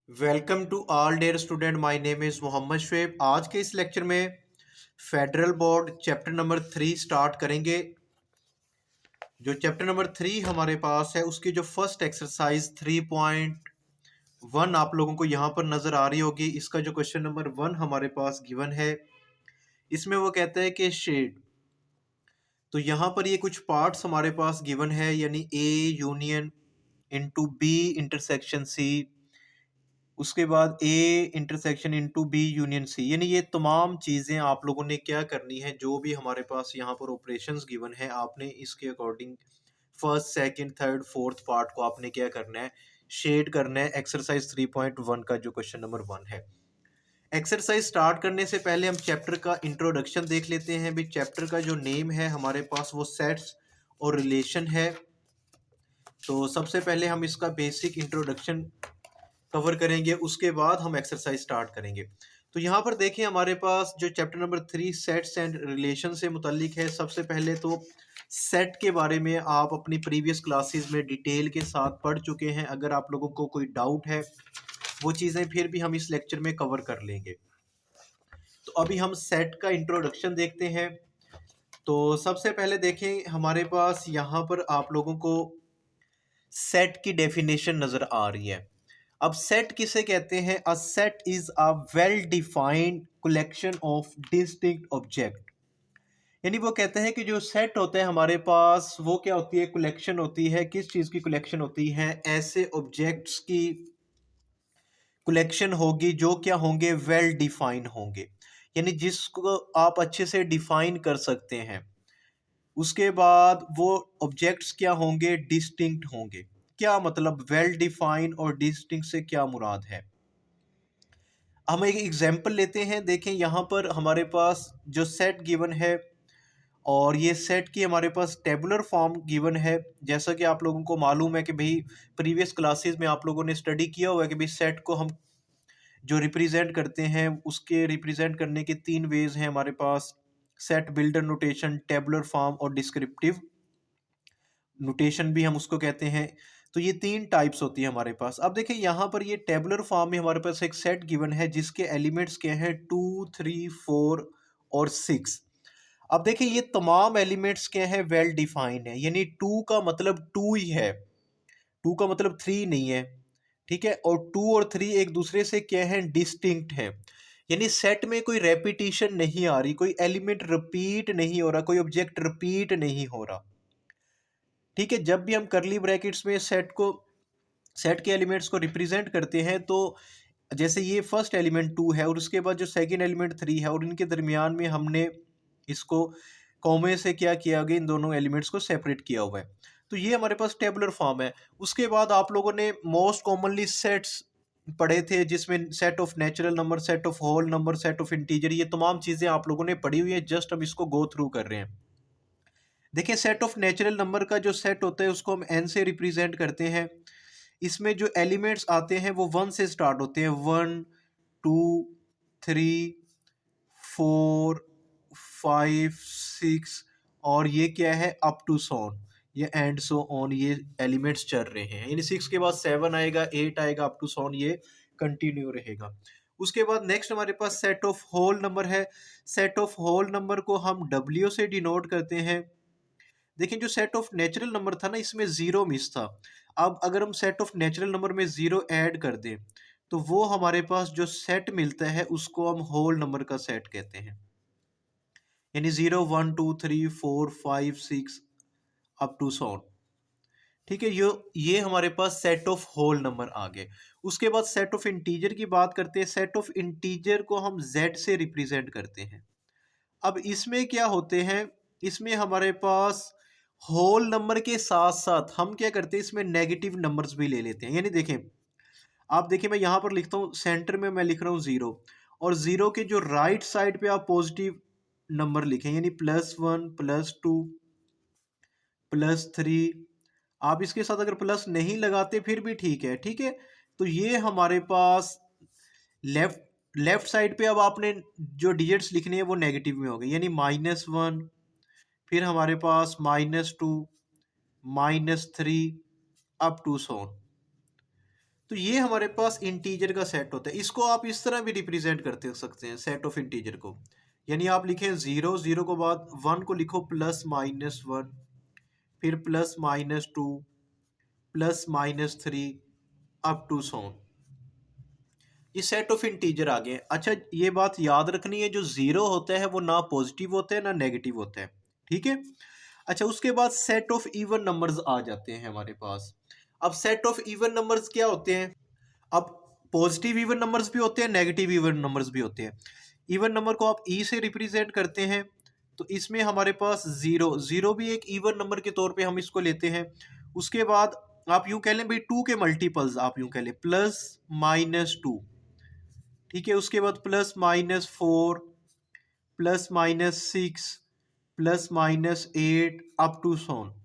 Welcome to all dear student, my name is Mohammad Shoaib. आज के इस लेक्चर में federal board chapter number 3 start करेंगे। जो चैप्टर नंबर 3 हमारे पास है उसकी जो फर्स्ट एक्सरसाइज 3.1 आप लोगों को यहाँ पर नज़र आ रही होगी। इसका जो क्वेश्चन नंबर 1 हमारे पास गिवन है, इसमें वो कहता है कि शेड। तो यहाँ पर ये कुछ पार्ट्स हमारे पास गिवन है, यानी A union into B intersection C, उसके बाद A intersection into B union C. यानी ये तमाम चीज़ें आप लोगों ने क्या करनी है, जो भी हमारे पास यहाँ पर ऑपरेशंस गिवन है आपने इसके according first second third fourth part को आपने क्या करना है, शेड करना है। एक्सरसाइज 3.1 का जो क्वेश्चन नंबर 1 है। एक्सरसाइज स्टार्ट करने से पहले हम चैप्टर का इंट्रोडक्शन देख लेते हैं। भी चैप्टर का जो नेम है हमारे पास वो सेट्स और रिलेशन है। तो सबसे पहले हम इसका बेसिक इंट्रोडक्शन कवर करेंगे, उसके बाद हम एक्सरसाइज स्टार्ट करेंगे। तो यहाँ पर देखिए हमारे पास जो chapter number 3 sets and relation से मुतल्लिक है। सबसे पहले तो सेट के बारे में आप अपनी प्रीवियस क्लासेस में डिटेल के साथ पढ़ चुके हैं। अगर आप लोगों को कोई डाउट है वो चीज़ें फिर भी हम इस लेक्चर में कवर कर लेंगे। तो अभी हम सेट का इंट्रोडक्शन देखते हैं। तो सबसे पहले देखें हमारे पास यहाँ पर आप लोगों को सेट की डेफिनेशन नज़र आ रही है। अब सेट किसे कहते हैं? A set is a well defined collection of distinct object. यानी वो कहते हैं कि जो सेट होते हैं हमारे पास वो क्या होती है, कलेक्शन होती है। किस चीज़ की कलेक्शन होती है? ऐसे ऑब्जेक्ट्स की कलेक्शन होगी जो क्या होंगे, वेल डिफाइंड होंगे, यानी जिसको आप अच्छे से डिफाइन कर सकते हैं। उसके बाद वो ऑब्जेक्ट्स क्या होंगे, डिस्टिंक्ट होंगे। क्या मतलब वेल डिफाइन और डिस्टिंक्ट से क्या मुराद है? हम एक एग्जांपल लेते हैं। देखें यहाँ पर हमारे पास जो सेट गिवन है और ये सेट की हमारे पास टेबुलर फॉर्म गिवन है। जैसा कि आप लोगों को मालूम है कि भाई प्रीवियस क्लासेस में आप लोगों ने स्टडी किया हुआ है कि भाई सेट को हम जो रिप्रेजेंट करते हैं उसके रिप्रेजेंट करने के 3 वेज हैं हमारे पास। Set builder notation, tabular form और डिस्क्रिप्टिव नोटेशन भी हम उसको कहते हैं। तो ये 3 टाइप्स होती है हमारे पास। अब देखिए यहाँ पर ये टेबुलर फॉर्म में हमारे पास एक सेट गिवन है जिसके एलिमेंट्स क्या हैं, 2 3 4 और 6। अब देखिए ये तमाम एलिमेंट्स क्या हैं, वेल डिफाइंड है। यानी 2 का मतलब 2 ही है, 2 का मतलब 3 नहीं है। ठीक है, और 2 और 3 एक दूसरे से क्या है, डिस्टिंक्ट है। यानी सेट में कोई रेपिटेशन नहीं आ रही, कोई एलिमेंट रिपीट नहीं हो रहा, कोई ऑब्जेक्ट रिपीट नहीं हो रहा। ठीक है, जब भी हम करली ब्रैकेट्स में सेट के एलिमेंट्स को रिप्रेजेंट करते हैं तो जैसे ये फर्स्ट एलिमेंट 2 है और उसके बाद जो सेकंड एलिमेंट 3 है और इनके दरमियान में हमने इसको कॉमे से क्या किया गया, इन दोनों एलिमेंट्स को सेपरेट किया हुआ है। तो ये हमारे पास टेबुलर फॉर्म है। उसके बाद आप लोगों ने मोस्ट कॉमनली सेट्स पढ़े थे जिसमें set of natural number, set of whole number, set of integer, ये तमाम चीज़ें आप लोगों ने पढ़ी हुई है। जस्ट हम इसको गो थ्रू कर रहे हैं। देखिए सेट ऑफ नेचुरल नंबर का जो सेट होता है उसको हम एन से रिप्रेजेंट करते हैं। इसमें जो एलिमेंट्स आते हैं वो 1 से स्टार्ट होते हैं। 1 2 3 4 5 6 और ये क्या है, अप टू सोन, ये एंड सो ऑन, ये एलिमेंट्स चल रहे हैं। यानी 6 के बाद 7 आएगा, 8 आएगा, अप टू सोन, ये कंटिन्यू रहेगा। उसके बाद नेक्स्ट हमारे पास सेट ऑफ होल नंबर है। सेट ऑफ होल नंबर को हम डब्ल्यू से डिनोट करते हैं। देखिए जो सेट ऑफ नेचुरल नंबर था ना, इसमें जीरो मिस था। अब अगर हम सेट ऑफ नेचुरल नंबर में जीरो ऐड कर दें तो वो हमारे पास जो सेट मिलता है उसको हम होल नंबर का सेट कहते हैं। यानी 0 1 2 3 4 5 6 अप टू सो। ठीक है, ये हमारे पास सेट ऑफ होल नंबर आ गए। उसके बाद सेट ऑफ इंटीजर की बात करते हैं। सेट ऑफ इंटीजर को हम जेड से रिप्रेजेंट करते हैं। अब इसमें क्या होते हैं, इसमें हमारे पास होल नंबर के साथ साथ हम क्या करते हैं, इसमें नेगेटिव नंबर्स भी ले लेते हैं। यानी देखें, आप देखिए मैं यहाँ पर लिखता हूँ, सेंटर में मैं लिख रहा हूँ 0 और 0 के जो राइट साइड पे आप पॉजिटिव नंबर लिखें, यानी +1 +2 +3। आप इसके साथ अगर प्लस नहीं लगाते फिर भी ठीक है। ठीक है, तो ये हमारे पास लेफ्ट लेफ्ट साइड पे अब आपने जो डिजिट्स लिखने हैं वो नेगेटिव में हो गए, यानी -1, फिर हमारे पास -2 -3 अप टू सोन। तो ये हमारे पास इंटीजर का सेट होता है। इसको आप इस तरह भी रिप्रेजेंट करते सकते हैं सेट ऑफ इंटीजर को। यानी आप लिखें जीरो, जीरो को बाद वन को लिखो प्लस माइनस वन, फिर plus minus two, plus minus three, up to so on. ये सेट ऑफ इंटीजर आ गए। अच्छा, ये बात याद रखनी है, जो जीरो होता है वो ना पॉजिटिव होता है ना नेगेटिव होता है, ठीक है। अच्छा, उसके बाद सेट ऑफ इवन नंबर्स आ जाते हैं हमारे पास। अब सेट ऑफ इवन नंबर्स क्या होते हैं? अब पॉजिटिव इवन नंबर्स भी होते हैं, नेगेटिव इवन नंबर्स भी होते हैं। इवन नंबर को आप ई से रिप्रेजेंट करते हैं, तो इसमें हमारे पास जीरो, जीरो भी एक इवन नंबर के तौर पे हम इसको लेते हैं। उसके बाद आप यूं कह लें भाई टू के मल्टीपल्स, आप यूं कह लें प्लस माइनस टू, ठीक है। उसके बाद plus minus four, plus minus six, plus minus eight, up to so on.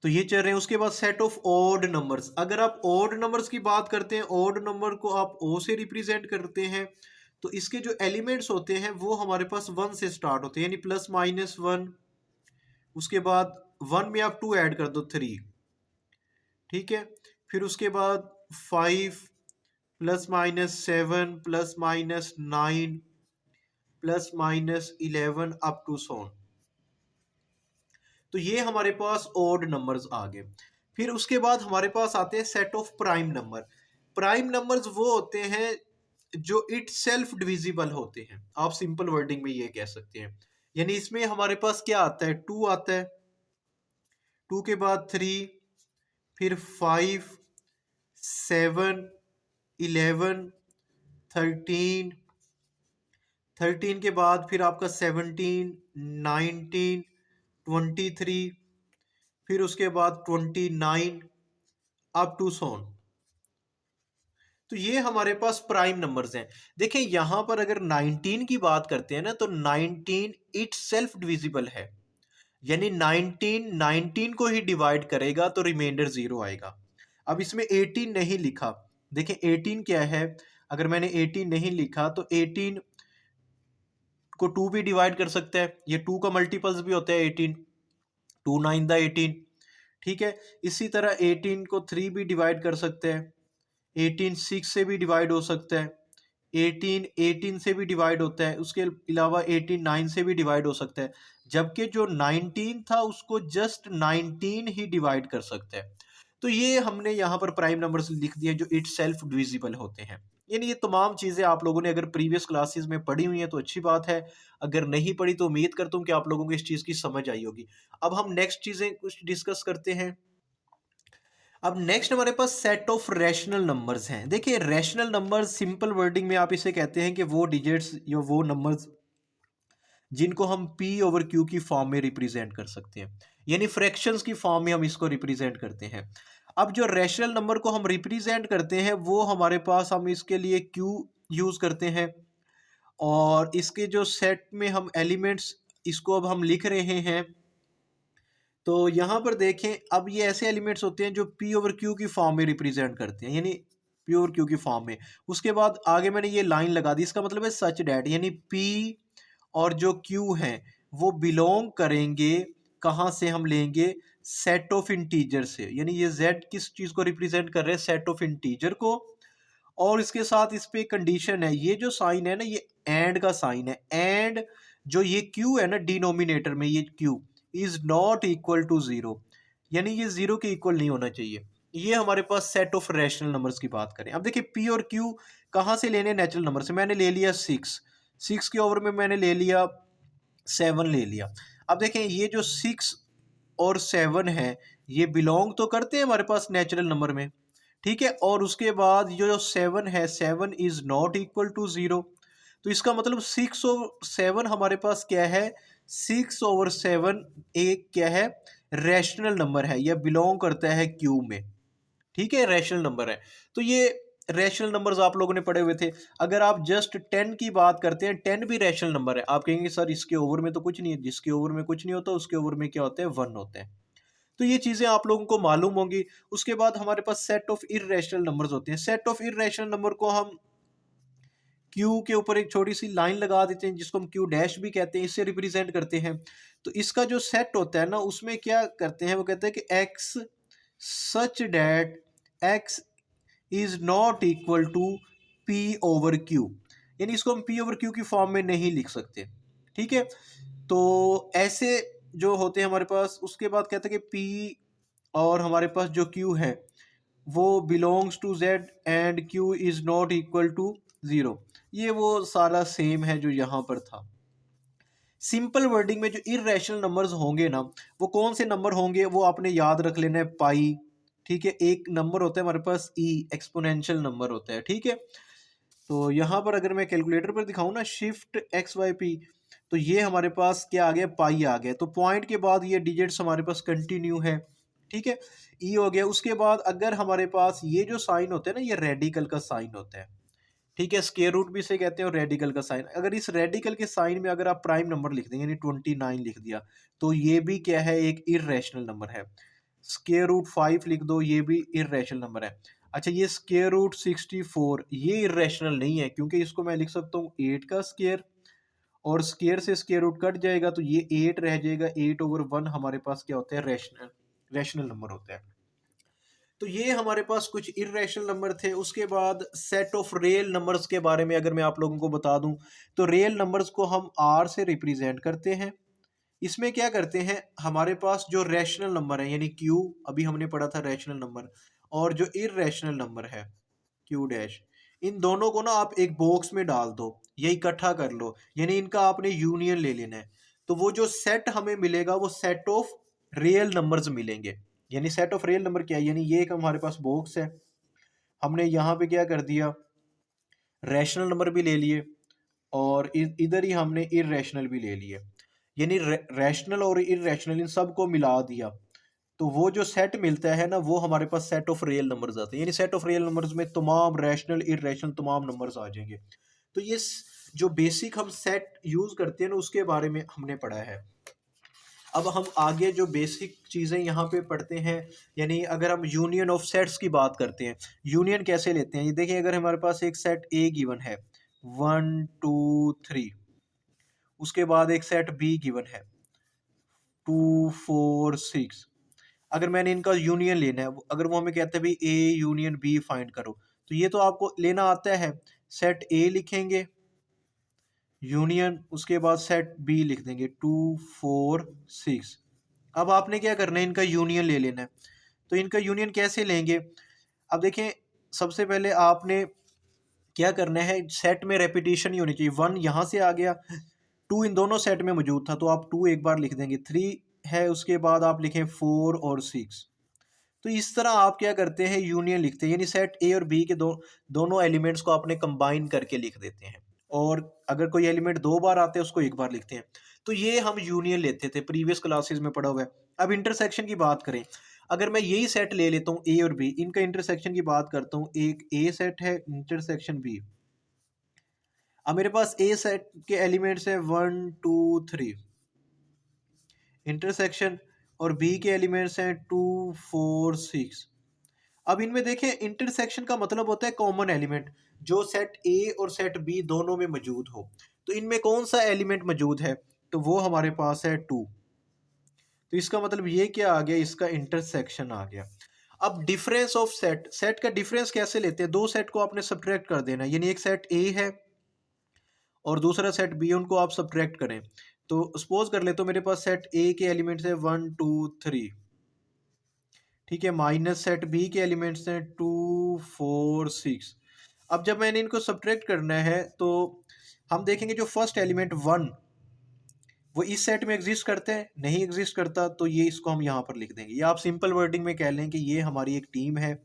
तो ये चल रहे हैं। उसके बाद सेट ऑफ ऑड नंबर्स। अगर आप ऑड नंबर्स की बात करते हैं, ऑड नंबर को आप ओ से रिप्रेजेंट करते हैं, तो इसके जो एलिमेंट्स होते हैं वो हमारे पास वन से स्टार्ट होते हैं, यानी प्लस माइनस वन। उसके बाद वन में आप टू ऐड कर दो, थ्री, ठीक है। फिर उसके बाद five, plus minus seven, plus minus nine, plus minus eleven, up to so on. तो ये हमारे पास ऑड नंबर्स आ गए। फिर उसके बाद हमारे पास आते हैं set of prime number. Prime numbers वो होते हैं जो इट सेल्फ डिविजिबल होते हैं, आप सिंपल वर्डिंग में ये कह सकते हैं। यानी इसमें हमारे पास क्या आता है? टू आता है, टू के बाद थ्री, फिर five, seven, eleven, thirteen, thirteen के बाद फिर आपका सेवनटीन, नाइनटीन, ट्वेंटी थ्री, फिर उसके बाद twenty nine, up to so on. तो ये हमारे पास प्राइम नंबर्स हैं। देखिए यहां पर अगर 19 की बात करते हैं ना, तो 19 इट सेल्फ डिविजिबल है, यानी 19 19 को ही डिवाइड करेगा तो रिमाइंडर जीरो आएगा। अब इसमें 18 नहीं लिखा, देखिए 18 क्या है? अगर मैंने 18 नहीं लिखा तो 18 को टू भी डिवाइड कर सकता है, ये टू का मल्टीपल्स भी होता है 18, टू नाइन द 18, ठीक है। इसी तरह 18 को थ्री भी डिवाइड कर सकते हैं, 18 सिक्स से भी डिवाइड हो सकता है, 18 18 से भी डिवाइड होता है, उसके अलावा 18 9 से भी डिवाइड हो सकता है। जबकि जो 19 था उसको जस्ट 19 ही डिवाइड कर सकता है। तो ये हमने यहाँ पर प्राइम नंबर्स लिख दिए जो इट सेल्फ डिविजिबल होते हैं। यानी ये तमाम चीज़ें आप लोगों ने अगर प्रीवियस क्लासेस में पढ़ी हुई हैं तो अच्छी बात है, अगर नहीं पढ़ी तो उम्मीद करता हूँ कि आप लोगों को इस चीज़ की समझ आई होगी। अब हम नेक्स्ट चीज़ें कुछ डिस्कस करते हैं। अब नेक्स्ट हमारे पास सेट ऑफ रैशनल नंबर्स हैं। देखिए रैशनल नंबर्स सिंपल वर्डिंग में आप इसे कहते हैं कि वो डिजिट्स या वो नंबर्स जिनको हम p ओवर q की फॉर्म में रिप्रेजेंट कर सकते हैं, यानी फ्रैक्शंस की फॉर्म में हम इसको रिप्रेजेंट करते हैं। अब जो रैशनल नंबर को हम रिप्रेजेंट करते हैं वो हमारे पास, हम इसके लिए q यूज करते हैं, और इसके जो सेट में हम एलिमेंट्स इसको अब हम लिख रहे हैं। तो यहाँ पर देखें, अब ये ऐसे एलिमेंट्स होते हैं जो पी ओवर क्यू की फॉर्म में रिप्रेजेंट करते हैं, यानी पी ओवर क्यू की फॉर्म में। उसके बाद आगे मैंने ये लाइन लगा दी, इसका मतलब है सच डैट, यानी पी और जो क्यू हैं वो बिलोंग करेंगे, कहाँ से हम लेंगे? सेट ऑफ इंटीजर से। यानी ये जेड किस चीज़ को रिप्रेजेंट कर रहे हैं? सेट ऑफ इंटीजर को। और इसके साथ इस पे कंडीशन है, ये जो साइन है ना ये एंड का साइन है, एंड जो ये क्यू है ना डिनोमिनेटर में, ये Q is not equal to zero, यानी ये जीरो के इक्वल नहीं होना चाहिए। ये हमारे पास सेट ऑफ रैशनल नंबर्स की बात करें। अब देखिए पी और क्यू कहाँ से लेने? नेचुरल नंबर से। मैंने ले लिया सिक्स, सिक्स के ओवर में मैंने ले लिया सेवन, ले लिया। अब देखें ये जो सिक्स और सेवन है ये बिलोंग तो करते हैं हमारे पास नेचुरल नंबर में, ठीक है। और उसके बाद जो सेवन है, seven is not equal to zero, तो इसका मतलब सिक्स ओवर सेवन हमारे पास क्या है? सिक्स ओवर सेवन एक क्या है? रैशनल नंबर है, यह बिलोंग करता है क्यू में, ठीक है, रैशनल नंबर है। तो ये रैशनल नंबर्स आप लोगों ने पढ़े हुए थे। अगर आप जस्ट टेन की बात करते हैं, टेन भी रैशनल नंबर है। आप कहेंगे सर इसके ओवर में तो कुछ नहीं है, जिसके ओवर में कुछ नहीं होता उसके ओवर में क्या होता है? वन होता है। तो ये चीजें आप लोगों को मालूम होंगी। उसके बाद हमारे पास सेट ऑफ इर्रेशनल नंबर्स होते हैं। सेट ऑफ इर्रेशनल नंबर को हम क्यू के ऊपर एक छोटी सी लाइन लगा देते हैं जिसको हम क्यू डैश भी कहते हैं, इससे रिप्रेजेंट करते हैं। तो इसका जो सेट होता है ना उसमें क्या करते हैं, वो कहते हैं कि x such that x is not equal to p over q, यानी इसको हम पी ओवर क्यू की फॉर्म में नहीं लिख सकते। ठीक है, तो ऐसे जो होते हैं हमारे पास, उसके बाद कहते हैं कि पी और हमारे पास जो क्यू है वो belongs to Z and Q is not equal to zero. ये वो सारा सेम है जो यहाँ पर था। सिंपल वर्डिंग में जो इरेशनल नंबर्स होंगे ना, वो कौन से नंबर होंगे वो आपने याद रख लेना है, पाई। ठीक है, एक नंबर होता है हमारे पास ई, एक्सपोनेंशियल नंबर होता है। ठीक है, तो यहाँ पर अगर मैं कैलकुलेटर पर दिखाऊं ना शिफ्ट एक्स वाई पी, तो ये हमारे पास क्या आ गया, पाई आ गया। तो पॉइंट के बाद ये डिजिट्स हमारे पास कंटिन्यू है। ठीक है, ई हो गया। उसके बाद अगर हमारे पास ये जो साइन होता है ना, ये रेडिकल का साइन होता है। ठीक है, स्क्वायर रूट भी इसे कहते हैं और रेडिकल का साइन। अगर इस रेडिकल के साइन में अगर आप प्राइम नंबर लिख देंगे, यानी 29 लिख दिया, तो ये भी क्या है, एक इरेशनल नंबर है। स्क्वायर रूट 5 लिख दो, ये भी इरेशनल नंबर है। अच्छा, ये स्क्वायर रूट 64 ये इरेशनल नहीं है, क्योंकि इसको मैं लिख सकता हूँ 8 का स्क्वायर, और स्क्वायर से स्क्वायर रूट कट जाएगा तो ये 8 रह जाएगा। 8/1 हमारे पास क्या होता है, रैशनल नंबर होता है। तो ये हमारे पास कुछ इरेशनल नंबर थे। उसके बाद सेट ऑफ रियल नंबर्स के बारे में अगर मैं आप लोगों को बता दूं, तो रियल नंबर्स को हम आर से रिप्रेजेंट करते हैं। इसमें क्या करते हैं, हमारे पास जो रैशनल नंबर है यानी क्यू, अभी हमने पढ़ा था रैशनल नंबर, और जो इरेशनल नंबर है क्यू डैश, इन दोनों को ना आप एक बॉक्स में डाल दो या इकट्ठा कर लो, यानी इनका आपने यूनियन ले लेना है। तो वो जो सेट हमें मिलेगा वो सेट ऑफ रियल नंबर्स मिलेंगे। यानी सेट ऑफ रियल नंबर क्या है, यानी ये एक हमारे पास बॉक्स है, हमने यहाँ पे क्या कर दिया, रैशनल नंबर भी ले लिए और इधर ही हमने इरेशनल भी ले लिए, यानी रैशनल और इरेशनल इन सबको मिला दिया। तो वो जो सेट मिलता है ना, वो हमारे पास सेट ऑफ रियल नंबर्स आते हैं, यानी सेट ऑफ रियल नंबर्स में तमाम रैशनल इरेशनल तमाम नंबर्स आ जाएंगे। तो ये जो बेसिक हम सेट यूज करते हैं ना, उसके बारे में हमने पढ़ा है। अब हम आगे जो बेसिक चीज़ें यहाँ पे पढ़ते हैं, यानी अगर हम यूनियन ऑफ सेट्स की बात करते हैं, यूनियन कैसे लेते हैं, ये देखिए, अगर हमारे पास एक सेट ए गिवन है 1 2 3, उसके बाद एक सेट बी गिवन है 2 4 6, अगर मैंने इनका यूनियन लेना है, अगर वो हमें कहते हैं भाई ए यूनियन बी फाइंड करो, तो ये तो आपको लेना आता है। सेट ए लिखेंगे यूनियन, उसके बाद सेट बी लिख देंगे 2 4 6। अब आपने क्या करना है, इनका यूनियन ले लेना है। तो इनका यूनियन कैसे लेंगे, अब देखें, सबसे पहले आपने क्या करना है, सेट में रेपिटेशन ही होनी चाहिए। 1 यहाँ से आ गया, 2 इन दोनों सेट में मौजूद था, तो आप 2 एक बार लिख देंगे। 3 है, उसके बाद आप लिखें 4 और 6। तो इस तरह आप क्या करते हैं, यूनियन लिखते हैं, यानी सेट ए और बी के दोनों एलिमेंट्स को आपने कंबाइन करके लिख देते हैं। और अगर कोई एलिमेंट 2 बार आते हैं उसको एक बार लिखते हैं। तो ये हम यूनियन लेते थे, प्रीवियस क्लासेस में पढ़ा हुआ है। अब इंटरसेक्शन की बात करें, अगर मैं यही सेट ले लेता हूँ ए और बी, इनका इंटरसेक्शन की बात करता हूँ, एक ए सेट है इंटरसेक्शन बी। अब मेरे पास ए सेट के एलिमेंट्स है 1 2 3 इंटरसेक्शन, और बी के एलिमेंट्स हैं 2 4 6। अब इनमें देखें, इंटरसेक्शन का मतलब होता है कॉमन एलिमेंट, जो सेट ए और सेट बी दोनों में मौजूद हो। तो इनमें कौन सा एलिमेंट मौजूद है, तो वो हमारे पास है 2। तो इसका मतलब ये क्या आ गया, इसका इंटरसेक्शन आ गया। अब डिफरेंस ऑफ सेट, सेट का डिफरेंस कैसे लेते हैं, दो सेट को आपने सब्ट्रैक्ट कर देना है, यानी एक सेट ए है और दूसरा सेट बी, उनको आप सब्ट्रैक्ट करें। तो सपोज कर ले, तो मेरे पास सेट ए के एलिमेंट्स है 1 2 3, ठीक है, माइनस सेट बी के एलिमेंट्स हैं 2 4 6। अब जब मैंने इनको सब्ट्रैक्ट करना है, तो हम देखेंगे जो फर्स्ट एलिमेंट 1, वो इस सेट में एग्जिस्ट करते हैं, नहीं एग्जिस्ट करता, तो ये इसको हम यहाँ पर लिख देंगे। या आप सिंपल वर्डिंग में कह लें कि ये हमारी एक टीम है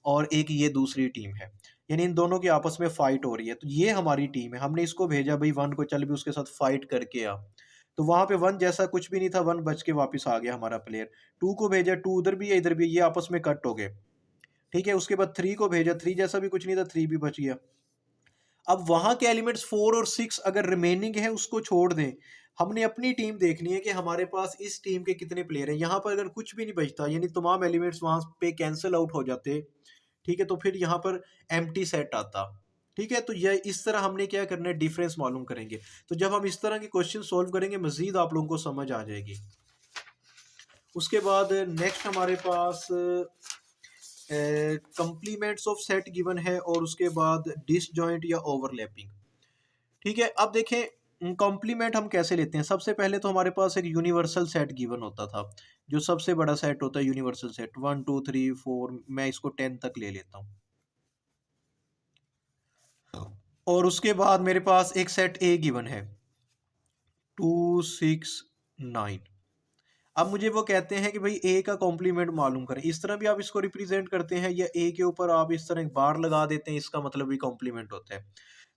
और एक ये दूसरी टीम है, यानी इन दोनों की आपस में फाइट हो रही है। तो ये हमारी टीम है, हमने इसको भेजा भाई 1 को, चल भी उसके साथ फाइट करके आ। तो वहां पे 1 जैसा कुछ भी नहीं था, 1 बच के वापस आ गया हमारा प्लेयर। 2 को भेजा, 2 उधर भी है इधर भी, ये आपस में कट हो गए। ठीक है, उसके बाद 3 को भेजा, 3 जैसा भी कुछ नहीं था, 3 भी बच गया। अब वहां के एलिमेंट्स 4 और 6 अगर रिमेनिंग है उसको छोड़ दें, हमने अपनी टीम देखनी है कि हमारे पास इस टीम के कितने प्लेयर हैं। यहाँ पर अगर कुछ भी नहीं बचता, यानी तमाम एलिमेंट्स वहां पे कैंसिल आउट हो जाते, ठीक है, तो फिर यहाँ पर एम्प्टी सेट आता। ठीक है, तो यह इस तरह हमने क्या करना है, डिफरेंस मालूम करेंगे। तो जब हम इस तरह के क्वेश्चन सॉल्व करेंगे, मजीद आप लोगों को समझ आ जाएगी। उसके बाद नेक्स्ट हमारे पास कंप्लीमेंट्स ऑफ सेट गिवन है और उसके बाद डिसजॉइंट या ओवरलैपिंग। ठीक है, अब देखें कॉम्प्लीमेंट हम कैसे लेते हैं। सबसे पहले तो हमारे पास एक यूनिवर्सल सेट गिवन होता था, जो सबसे बड़ा सेट होता है यूनिवर्सल सेट, 1 2 3 4, मैं इसको 10 तक ले लेता हूँ। और उसके बाद मेरे पास एक सेट ए गिवन है 2 6 9। अब मुझे वो कहते हैं कि भाई ए का कॉम्प्लीमेंट मालूम करें। इस तरह भी आप इसको रिप्रेजेंट करते हैं, या ए के ऊपर आप इस तरह एक बार लगा देते हैं, इसका मतलब भी कॉम्प्लीमेंट होता है।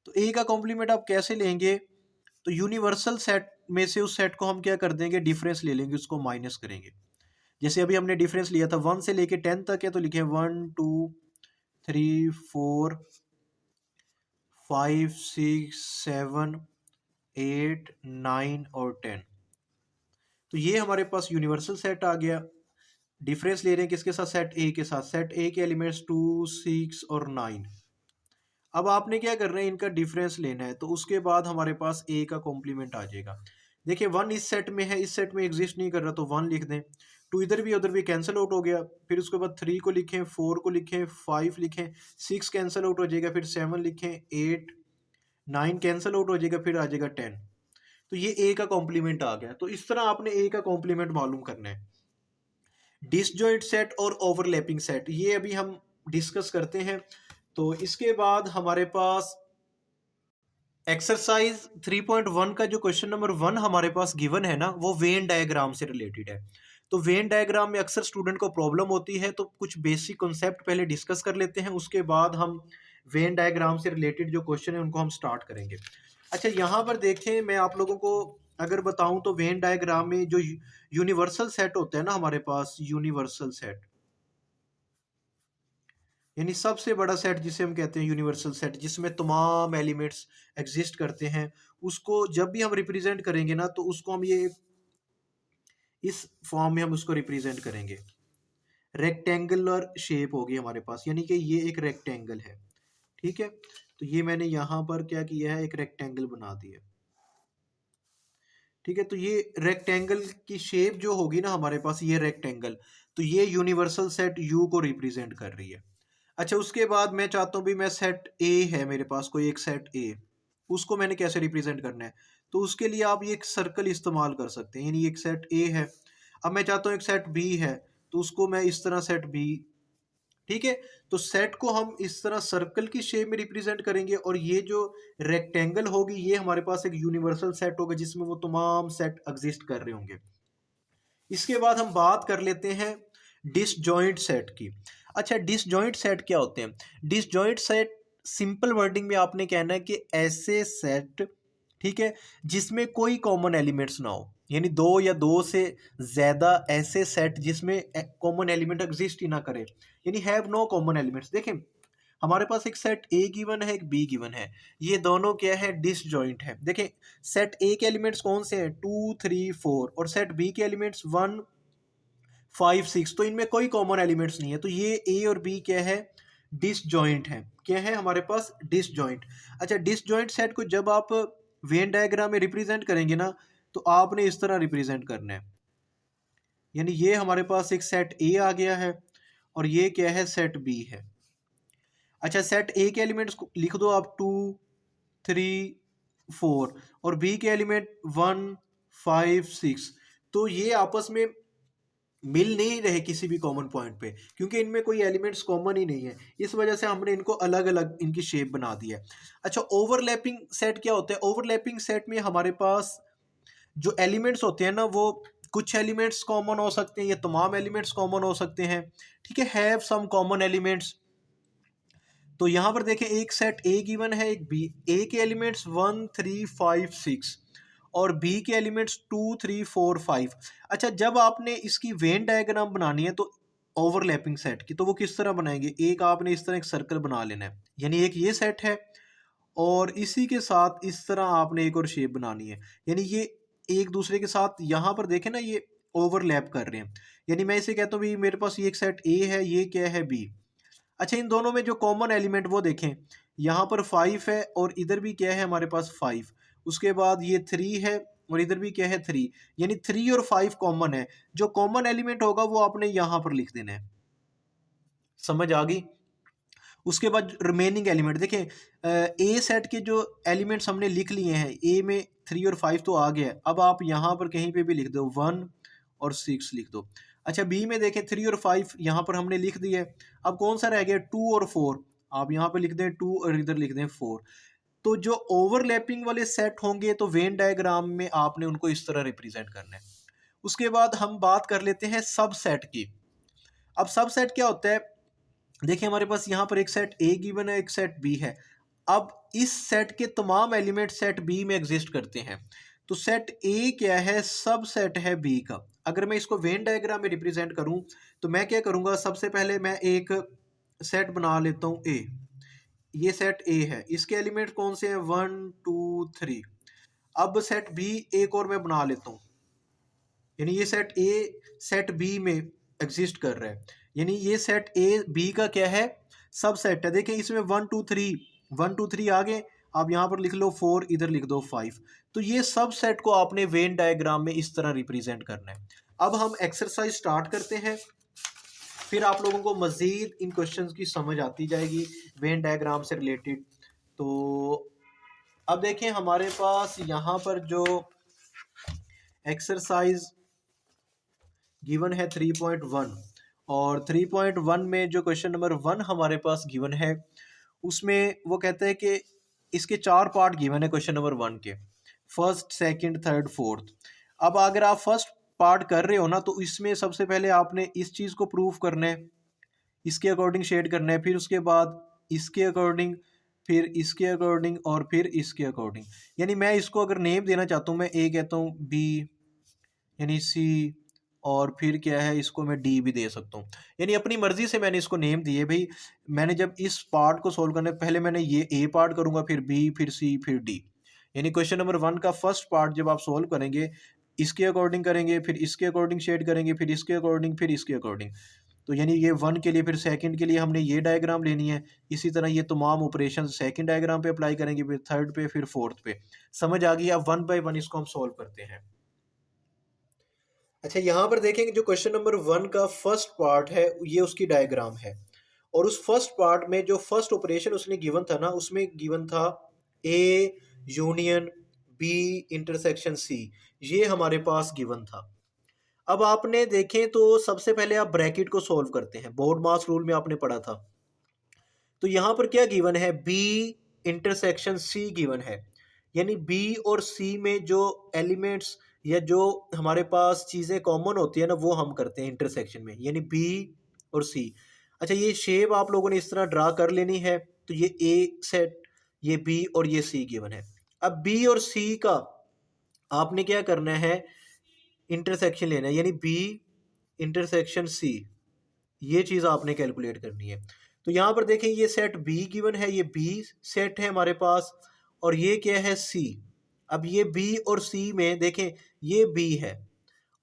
तो ए का कॉम्प्लीमेंट आप कैसे लेंगे, तो यूनिवर्सल सेट में से उस सेट को हम क्या कर देंगे, डिफरेंस ले लेंगे, उसको माइनस करेंगे। जैसे अभी हमने डिफरेंस लिया था 1 से लेके 10 तक है, तो लिखे 1 2 3 4 5 6 7 8 9 और 10। तो ये हमारे पास यूनिवर्सल सेट आ गया। डिफरेंस ले रहे हैं किसके साथ, सेट ए के साथ। सेट ए के एलिमेंट्स 2 6 और 9। अब आपने क्या करना है, इनका डिफरेंस लेना है, तो उसके बाद हमारे पास ए का कॉम्प्लीमेंट आ जाएगा। देखिए 1 इस सेट में है, इस सेट में एग्जिस्ट नहीं कर रहा, तो 1 लिख दें। 2 इधर भी उधर भी कैंसिल आउट हो गया, फिर उसके बाद 3 को लिखें, 4 को लिखें, 5 लिखें, 6 कैंसिल आउट हो जाएगा, फिर 7 लिखें, 8 9 कैंसिल आउट हो जाएगा, फिर आ जाएगा 10। तो ये ए का कॉम्प्लीमेंट आ गया। तो इस तरह आपने ए का कॉम्प्लीमेंट मालूम करना है। डिसजॉइंट सेट और ओवरलैपिंग सेट ये अभी हम डिस्कस करते हैं। तो इसके बाद हमारे पास एक्सरसाइज 3.1 का जो क्वेश्चन नंबर 1 हमारे पास गिवन है ना, वो वेन डायग्राम से रिलेटेड है। तो वेन डायग्राम में अक्सर स्टूडेंट को प्रॉब्लम होती है, तो कुछ बेसिक कॉन्सेप्ट पहले डिस्कस कर लेते हैं, उसके बाद हम वेन डायग्राम से रिलेटेड जो क्वेश्चन है उनको हम स्टार्ट करेंगे। अच्छा, यहाँ पर देखें, मैं आप लोगों को अगर बताऊं तो वेन डायग्राम में जो यूनिवर्सल सेट होता है ना हमारे पास, यूनिवर्सल सेट यानी सबसे बड़ा सेट जिसे हम कहते हैं यूनिवर्सल सेट, जिसमें तमाम एलिमेंट्स एग्जिस्ट करते हैं, उसको जब भी हम रिप्रेजेंट करेंगे ना, तो उसको हम ये इस फॉर्म में हम उसको रिप्रेजेंट करेंगे। रेक्टेंगुलर शेप होगी हमारे पास, यानी कि ये एक रेक्टेंगल है। ठीक है, तो ये मैंने यहाँ पर क्या किया है, एक रेक्टेंगल बना दिया। ठीक है, तो ये रेक्टेंगल की शेप जो होगी ना हमारे पास, ये रेक्टेंगल, तो ये यूनिवर्सल सेट यू को रिप्रेजेंट कर रही है। अच्छा, उसके बाद मैं चाहता हूँ भी, मैं सेट ए है मेरे पास, कोई एक सेट ए, उसको मैंने कैसे रिप्रेजेंट करना है, तो उसके लिए आप ये एक सर्कल इस्तेमाल कर सकते हैं। यानी एक सेट ए है, अब मैं चाहता हूँ एक सेट बी है, तो उसको मैं इस तरह सेट बी। ठीक है, तो सेट को हम इस तरह सर्कल की शेप में रिप्रेजेंट करेंगे, और ये जो रेक्टेंगल होगी ये हमारे पास एक यूनिवर्सल सेट होगा, जिसमें वो तमाम सेट एग्जिस्ट कर रहे होंगे। इसके बाद हम बात कर लेते हैं डिसजॉइंट सेट की। अच्छा, डिसजॉइंट सेट क्या होते हैं। डिसजॉइंट सेट सिंपल वर्डिंग में आपने कहना है कि ऐसे सेट, ठीक है, जिसमें कोई कॉमन एलिमेंट्स ना हो, यानी दो या दो से ज्यादा ऐसे सेट जिसमें कॉमन एलिमेंट एग्जिस्ट ही ना करे, यानी हैव नो कॉमन एलिमेंट्स। देखें, हमारे पास एक सेट ए गिवन है, एक बी गिवन है, ये दोनों क्या है, डिसजॉइंट है। देखें, सेट ए के एलिमेंट्स कौन से हैं, 2 3 4, और सेट बी के एलिमेंट्स 1 5 6, तो इनमें कोई कॉमन एलिमेंट्स नहीं है, तो ये ए और बी क्या है, डिसजॉइंट है। क्या है हमारे पास, डिसजॉइंट। अच्छा, डिसजॉइंट सेट को जब आप वेन डायग्राम में रिप्रेजेंट करेंगे ना, तो आपने इस तरह रिप्रेजेंट करना है। यानी ये हमारे पास एक सेट ए आ गया है, और ये क्या है, सेट बी है। अच्छा, सेट ए के एलिमेंट्स लिख दो आप 2 3 4, और बी के एलिमेंट 1 5 6। तो ये आपस में मिल नहीं रहे किसी भी कॉमन पॉइंट पे, क्योंकि इनमें कोई एलिमेंट्स कॉमन ही नहीं है, इस वजह से हमने इनको अलग अलग इनकी शेप बना दी है। अच्छा, ओवरलैपिंग सेट क्या होता है। ओवरलैपिंग सेट में हमारे पास जो एलिमेंट्स होते हैं ना, वो कुछ एलिमेंट्स कॉमन हो सकते हैं, या तमाम एलिमेंट्स कॉमन हो सकते हैं। ठीक है, हैव सम कॉमन एलिमेंट्स। तो यहाँ पर देखें, एक सेट ए गिवन है, एक बी। ए के एलिमेंट्स 1 3 5 6, और बी के एलिमेंट्स 2 3 4 5। अच्छा, जब आपने इसकी वेन डायग्राम बनानी है तो ओवरलैपिंग सेट की, तो वो किस तरह बनाएंगे, एक आपने इस तरह एक सर्कल बना लेना है, यानी एक ये सेट है, और इसी के साथ इस तरह आपने एक और शेप बनानी है, यानी ये एक दूसरे के साथ यहाँ पर देखें ना, ये ओवरलैप कर रहे हैं। यानी मैं इसे कहता हूँ भाई, मेरे पास ये एक सेट ए है, ये क्या है, बी। अच्छा, इन दोनों में जो कॉमन एलिमेंट वो देखें, यहाँ पर 5 है, और इधर भी क्या है हमारे पास 5, उसके बाद ये 3 है, और इधर भी क्या है 3, यानी 3 और 5 कॉमन है। जो कॉमन एलिमेंट होगा वो आपने यहाँ पर लिख देना है। समझ आ गई। उसके बाद रिमेनिंग एलिमेंट देखें, ए सेट के जो एलिमेंट्स हमने लिख लिए हैं, ए में 3 और 5 तो आ गया है, अब आप यहाँ पर कहीं पे भी लिख दो 1 और 6 लिख दो। अच्छा बी में देखें 3 और 5 यहाँ पर हमने लिख दिए, अब कौन सा रह गया 2 और 4, आप यहाँ पे लिख दें 2 और इधर लिख दें 4। तो जो ओवरलैपिंग वाले सेट होंगे तो वेन डायग्राम में आपने उनको इस तरह रिप्रेजेंट करना है। उसके बाद हम बात कर लेते हैं सबसेट की। अब सबसेट क्या होता है, देखिए हमारे पास यहाँ पर एक सेट ए गिवन है, एक सेट बी है। अब इस सेट के तमाम एलिमेंट सेट बी में एग्जिस्ट करते हैं। तो सेट ए क्या है, सब सेट है बी का। अगर मैं इसको वेन डायग्राम में रिप्रेजेंट करूं तो मैं क्या करूंगा, सबसे पहले मैं एक सेट बना लेता हूं ए। ये सेट ए है, इसके एलिमेंट कौन से हैं 1 2 3। अब सेट बी एक और मैं बना लेता हूँ, यानी ये सेट ए सेट बी में एग्जिस्ट कर रहा है, यानी ये सेट ए बी का क्या है, सब सेट है। देखिए इसमें 1 2 3 आ गए, आप यहाँ पर लिख लो 4, इधर लिख दो 5। तो ये सब सेट को आपने वेन डायग्राम में इस तरह रिप्रेजेंट करना है। अब हम एक्सरसाइज स्टार्ट करते हैं, फिर आप लोगों को मज़ीद इन क्वेश्चंस की समझ आती जाएगी वेन डायग्राम से रिलेटेड। तो अब देखें हमारे पास यहाँ पर जो एक्सरसाइज गिवन है 3.1, और 3.1 में जो क्वेश्चन नंबर 1 हमारे पास गिवन है उसमें वो कहता है कि इसके 4 पार्ट गिवन है क्वेश्चन नंबर 1 के, फर्स्ट सेकंड थर्ड फोर्थ। अब अगर आप फर्स्ट पार्ट कर रहे हो ना तो इसमें सबसे पहले आपने इस चीज़ को प्रूव करना है, इसके अकॉर्डिंग शेड करना है, फिर उसके बाद इसके अकॉर्डिंग, फिर इसके अकॉर्डिंग और फिर इसके अकॉर्डिंग। यानी मैं इसको अगर नेम देना चाहता हूँ, मैं ए कहता हूँ, बी यानी सी, और फिर क्या है इसको मैं डी भी दे सकता हूँ। यानी अपनी मर्जी से मैंने इसको नेम दिए भाई। मैंने जब इस पार्ट को सोल्व करने पहले मैंने ये ए पार्ट करूँगा, फिर बी, फिर सी, फिर डी। यानी क्वेश्चन नंबर 1 का फर्स्ट पार्ट जब आप सोल्व करेंगे इसके अकॉर्डिंग करेंगे, फिर इसके अकॉर्डिंग शेड करेंगे, फिर इसके अकॉर्डिंग, फिर इसके अकॉर्डिंग। तो यानी ये 1 के लिए, फिर सेकंड के लिए हमने ये डायग्राम लेनी है। इसी तरह ये तमाम ऑपरेशन सेकंड डायग्राम पे अप्लाई करेंगे, फिर थर्ड पे, फिर फोर्थ पे। समझ आ गई? अब 1 बाय 1 इसको हम सोल्व करते हैं। अच्छा यहाँ पर देखेंगे जो क्वेश्चन नंबर 1 का फर्स्ट पार्ट है ये उसकी डायग्राम है, और उस फर्स्ट पार्ट में जो फर्स्ट ऑपरेशन उसने गिवन था ना, उसमें गिवन था A union B intersection C, ये हमारे पास गिवन था। अब आपने देखें तो सबसे पहले आप ब्रैकेट को सॉल्व करते हैं, बोर्ड मास रूल में आपने पढ़ा था। तो यहाँ पर क्या गिवन है, बी इंटरसेक्शन सी गिवन है, यानी बी और सी में जो एलिमेंट्स या जो हमारे पास चीज़ें कॉमन होती है ना वो हम करते हैं इंटरसेक्शन में, यानी बी और सी। अच्छा ये शेप आप लोगों ने इस तरह ड्रा कर लेनी है। तो ये ए सेट, ये बी और ये सी गिवन है। अब बी और सी का आपने क्या करना है, इंटरसेक्शन लेना है, यानी बी इंटरसेक्शन सी, ये चीज़ आपने कैलकुलेट करनी है। तो यहाँ पर देखें ये सेट बी गिवन है, ये बी सेट है हमारे पास, और ये क्या है सी। अब ये बी और सी में देखें ये बी है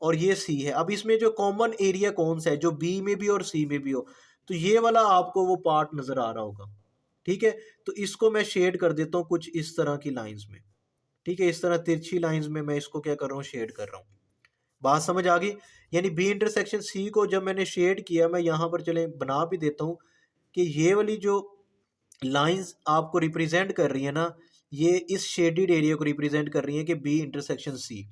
और ये सी है। अब इसमें जो कॉमन एरिया कौन सा है जो बी में भी और सी में भी हो, तो ये वाला आपको वो पार्ट नज़र आ रहा होगा। ठीक है, तो इसको मैं शेड कर देता हूँ कुछ इस तरह की लाइंस में। ठीक है, इस तरह तिरछी लाइंस में मैं इसको क्या कर रहा हूँ, शेड कर रहा हूँ। बात समझ आ गई? यानी बी इंटरसेक्शन सी को जब मैंने शेड किया, मैं यहाँ पर चले बना भी देता हूँ कि ये वाली जो लाइंस आपको रिप्रेजेंट कर रही है ना, ये इस शेडेड एरिया को रिप्रेजेंट कर रही है कि बी इंटरसेक्शन सी।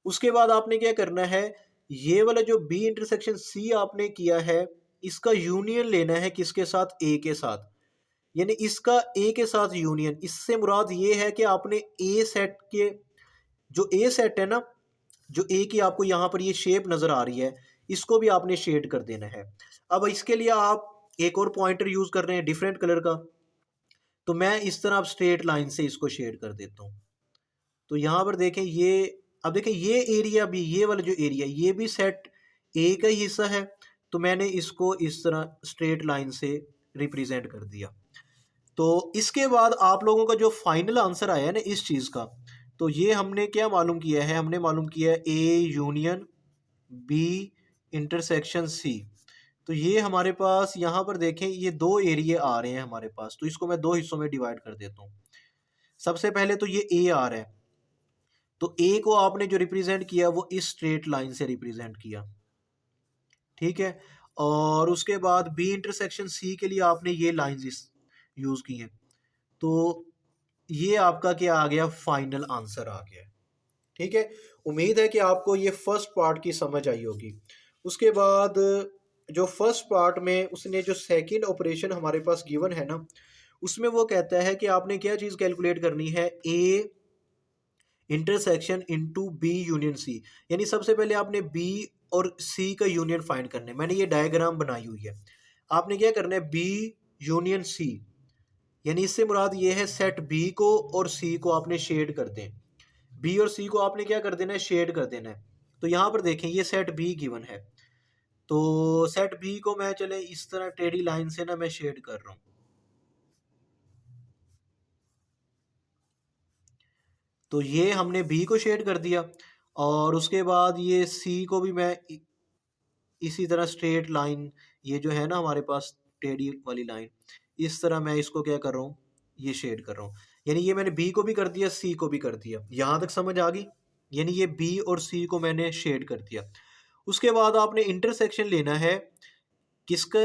उसके बाद आपने क्या करना है, ये वाला जो बी इंटरसेक्शन सी आपने किया है इसका यूनियन लेना है किसके साथ, ए के साथ। यानी इसका ए के साथ यूनियन, इससे मुराद ये है कि आपने ए सेट के, जो ए सेट है ना, जो ए की आपको यहाँ पर ये शेप नज़र आ रही है, इसको भी आपने शेड कर देना है। अब इसके लिए आप एक और पॉइंटर यूज़ कर रहे हैं डिफरेंट कलर का, तो मैं इस तरह अब स्ट्रेट लाइन से इसको शेड कर देता हूँ। तो यहाँ पर देखें ये, अब देखें ये एरिया भी, ये वाला जो एरिया ये भी सेट ए का ही हिस्सा है, तो मैंने इसको इस तरह स्ट्रेट लाइन से रिप्रेजेंट कर दिया। तो इसके बाद आप लोगों का जो फाइनल आंसर आया है ना इस चीज़ का, तो ये हमने क्या मालूम किया है, हमने मालूम किया है A union B intersection C. तो ये हमारे पास यहाँ पर देखें ये दो एरिया आ रहे हैं हमारे पास, तो इसको मैं दो हिस्सों में डिवाइड कर देता हूँ। सबसे पहले तो ये ए आ रहा है, तो ए को आपने जो रिप्रेजेंट किया वो इस स्ट्रेट लाइन से रिप्रेजेंट किया। ठीक है, और उसके बाद बी इंटरसेक्शन सी के लिए आपने ये लाइंस यूज़ की हैं। तो ये आपका क्या आ गया, फाइनल आंसर आ गया। ठीक है, उम्मीद है कि आपको ये फर्स्ट पार्ट की समझ आई होगी। उसके बाद जो फर्स्ट पार्ट में उसने जो सेकंड ऑपरेशन हमारे पास गिवन है ना, उसमें वो कहता है कि आपने क्या चीज़ कैलकुलेट करनी है, A intersection into B union C. यानी सबसे पहले आपने बी और सी का यूनियन फाइंड करना है। मैंने ये डायग्राम बनाई हुई है। आपने क्या करना है, बी यूनियन सी, यानी इससे मुराद ये है सेट बी को और सी को आपने शेड कर दें। बी और सी को आपने क्या कर देना है, शेड कर देना है। तो यहाँ पर देखें ये सेट बी गिवन है, तो सेट बी को मैं चले इस तरह टेढ़ी लाइन से ना मैं शेड कर रहा हूँ। तो ये हमने बी को शेड कर दिया, और उसके बाद ये सी को भी मैं इसी तरह स्ट्रेट लाइन, ये जो है ना हमारे पास टेढ़ी वाली लाइन, इस तरह मैं इसको क्या कर रहा हूँ, ये शेड कर रहा हूँ। यानी ये मैंने बी को भी कर दिया, सी को भी कर दिया। यहाँ तक समझ आ गई? यानी ये बी और सी को मैंने शेड कर दिया। उसके बाद आपने इंटरसेक्शन लेना है किसका,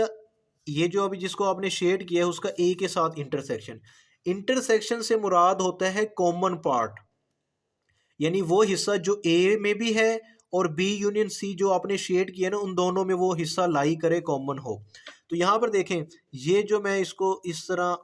ये जो अभी जिसको आपने शेड किया है उसका ए के साथ इंटरसेक्शन। इंटरसेक्शन से मुराद होता है कॉमन पार्ट, यानी वो हिस्सा जो ए में भी है और बी यूनियन सी जो आपने शेड किया ना, उन दोनों में वो हिस्सा लाई करे, कॉमन हो। तो यहाँ पर देखें, ये जो मैं इसको इस तरह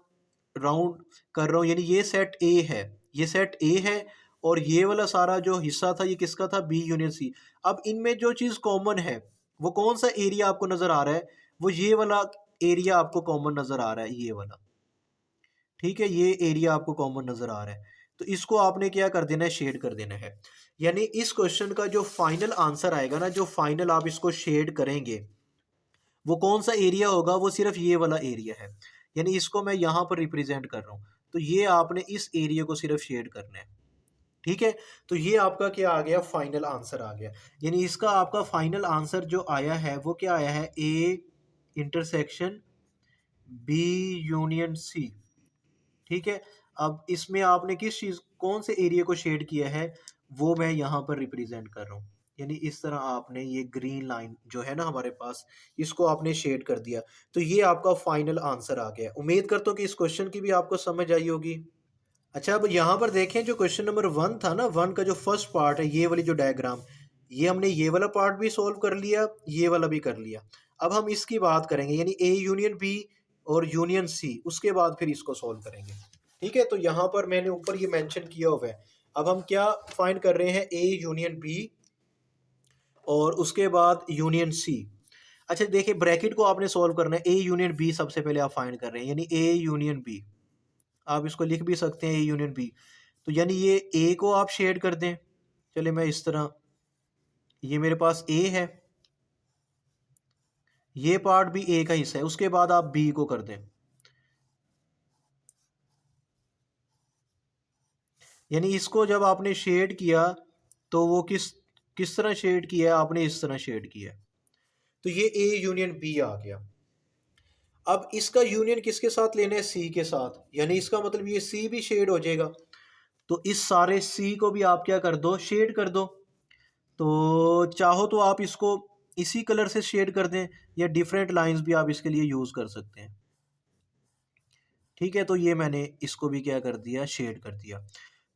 राउंड कर रहा हूँ, यानी ये सेट ए है, ये सेट ए है, और ये वाला सारा जो हिस्सा था ये किसका था, बी यूनियन सी। अब इनमें जो चीज़ कॉमन है वो कौन सा एरिया आपको नज़र आ रहा है, वो ये वाला एरिया आपको कॉमन नज़र आ रहा है, ये वाला। ठीक है, ये एरिया आपको कॉमन नज़र आ रहा है, तो इसको आपने क्या कर देना है, शेड कर देना है। यानी इस क्वेश्चन का जो फाइनल आंसर आएगा ना, जो फाइनल आप इसको शेड करेंगे, वो कौन सा एरिया होगा, वो सिर्फ ये वाला एरिया है। यानी इसको मैं यहाँ पर रिप्रेजेंट कर रहा हूँ, तो ये आपने इस एरिया को सिर्फ शेड करना है। ठीक है, तो ये आपका क्या आ गया, फाइनल आंसर आ गया। यानी इसका आपका फाइनल आंसर जो आया है वो क्या आया है, A intersection B union C. ठीक है, अब इसमें आपने किस चीज़, कौन से एरिया को शेड किया है, वो मैं यहाँ पर रिप्रेजेंट कर रहा हूँ। यानी इस तरह आपने ये ग्रीन लाइन जो है ना हमारे पास, इसको आपने शेड कर दिया। तो ये आपका फाइनल आंसर आ गया। उम्मीद करता हूँ कि इस क्वेश्चन की भी आपको समझ आई होगी। अच्छा, अब यहाँ पर देखें, जो क्वेश्चन नंबर 1 था ना, 1 का जो फर्स्ट पार्ट है, ये वाली जो डायग्राम, ये हमने ये वाला पार्ट भी सॉल्व कर लिया, ये वाला भी कर लिया। अब हम इसकी बात करेंगे, यानी ए यूनियन बी और यूनियन सी, उसके बाद फिर इसको सॉल्व करेंगे। ठीक है, तो यहाँ पर मैंने ऊपर ये मेंशन किया हुआ है। अब हम क्या फाइंड कर रहे हैं, ए यूनियन बी और उसके बाद यूनियन सी। अच्छा देखिए, ब्रैकेट को आपने सॉल्व करना है, ए यूनियन बी सबसे पहले आप फाइंड कर रहे हैं, यानी ए यूनियन बी। आप इसको लिख भी सकते हैं, ए यूनियन बी। तो यानी ये ए को आप शेड कर दें। चले मैं इस तरह, ये मेरे पास ए है, ये पार्ट भी ए का हिस्सा है, उसके बाद आप बी को कर दें। यानी इसको जब आपने शेड किया, तो वो किस किस तरह शेड किया है, आपने इस तरह शेड किया है। तो ये ए यूनियन बी आ गया। अब इसका यूनियन किसके साथ लेना है, सी के साथ, यानी इसका मतलब ये सी भी शेड हो जाएगा। तो इस सारे सी को भी आप क्या कर दो, शेड कर दो। तो चाहो तो आप इसको इसी कलर से शेड कर दें, या डिफरेंट लाइंस भी आप इसके लिए यूज़ कर सकते हैं। ठीक है, तो ये मैंने इसको भी क्या कर दिया, शेड कर दिया।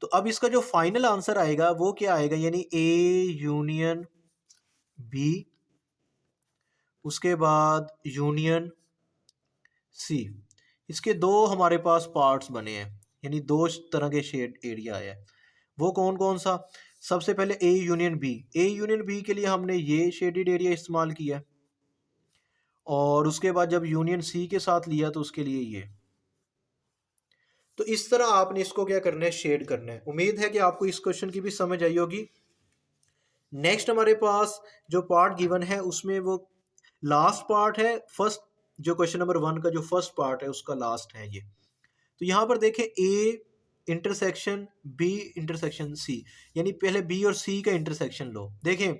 तो अब इसका जो फाइनल आंसर आएगा वो क्या आएगा, यानी ए यूनियन बी, उसके बाद यूनियन सी। इसके दो हमारे पास पार्ट्स बने हैं, यानी दो तरह के शेड एरिया आया है। वो कौन कौन सा, सबसे पहले A union B. A union B के लिए हमने ये शेडेड एरिया इस्तेमाल किया, और उसके बाद जब यूनियन सी के साथ लिया तो उसके लिए ये। तो इस तरह आपने इसको क्या करना है, शेड करना है। उम्मीद है कि आपको इस क्वेश्चन की भी समझ आई होगी। नेक्स्ट हमारे पास जो पार्ट गिवन है उसमें वो लास्ट पार्ट है, फर्स्ट जो क्वेश्चन नंबर 1 का जो फर्स्ट पार्ट है उसका लास्ट है ये। तो यहाँ पर देखें, A intersection B intersection C, यानी पहले बी और सी का इंटरसेक्शन लो। देखें,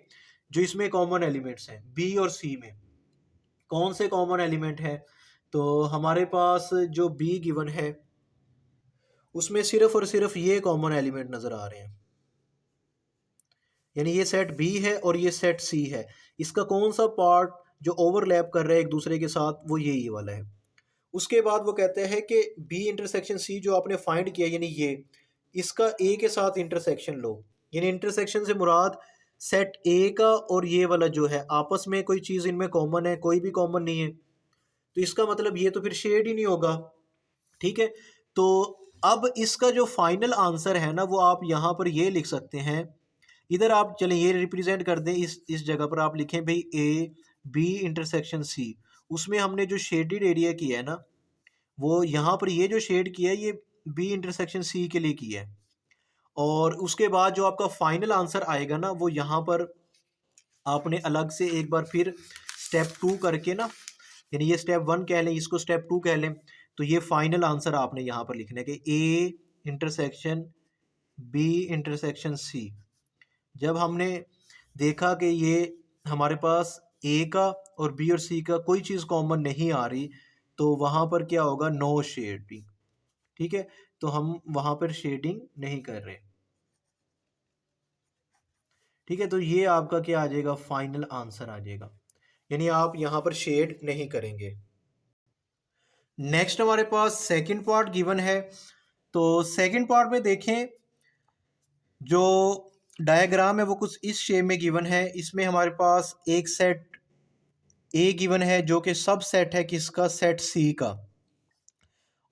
जो इसमें कॉमन एलिमेंट्स हैं बी और सी में, कौन से कॉमन एलिमेंट है, तो हमारे पास जो बी गिवन है उसमें सिर्फ और सिर्फ ये कॉमन एलिमेंट नज़र आ रहे हैं, यानी ये सेट बी है और ये सेट सी है। इसका कौन सा पार्ट जो ओवरलैप कर रहा है एक दूसरे के साथ, वो ये वाला है। उसके बाद वो कहते हैं कि बी इंटरसेक्शन सी जो आपने फाइंड किया, यानी ये इसका ए के साथ इंटरसेक्शन लो। यानी इंटरसेक्शन से मुराद सेट ए का और ये वाला जो है आपस में कोई चीज़ इनमें कॉमन है, कोई भी कॉमन नहीं है, तो इसका मतलब ये तो फिर शेड ही नहीं होगा। ठीक है, तो अब इसका जो फाइनल आंसर है ना, वो आप यहाँ पर ये लिख सकते हैं। इधर आप चलें ये रिप्रेजेंट कर दें, इस जगह पर आप लिखें भाई ए बी इंटरसेक्शन सी। उसमें हमने जो शेडेड एरिया किया है ना, वो यहाँ पर ये जो शेड किया है ये बी इंटरसेक्शन सी के लिए किया है। और उसके बाद जो आपका फाइनल आंसर आएगा ना, वो यहाँ पर आपने अलग से एक बार फिर स्टेप 2 करके ना, यानी ये स्टेप 1 कह लें, इसको स्टेप 2 कह लें, तो ये फाइनल आंसर आपने यहाँ पर लिखना है कि A intersection B intersection C. जब हमने देखा कि ये हमारे पास ए का और बी और सी का कोई चीज़ कॉमन नहीं आ रही, तो वहाँ पर क्या होगा, नो शेडिंग। ठीक है, तो हम वहाँ पर शेडिंग नहीं कर रहे। ठीक है, तो ये आपका क्या आ जाएगा, फाइनल आंसर आ जाएगा, यानी आप यहाँ पर शेड नहीं करेंगे। नेक्स्ट हमारे पास सेकंड पार्ट गिवन है। तो सेकंड पार्ट में देखें, जो डायग्राम है वो कुछ इस शेप में गिवन है। इसमें हमारे पास एक सेट ए गिवन है जो कि सब सेट है किसका, सेट सी का।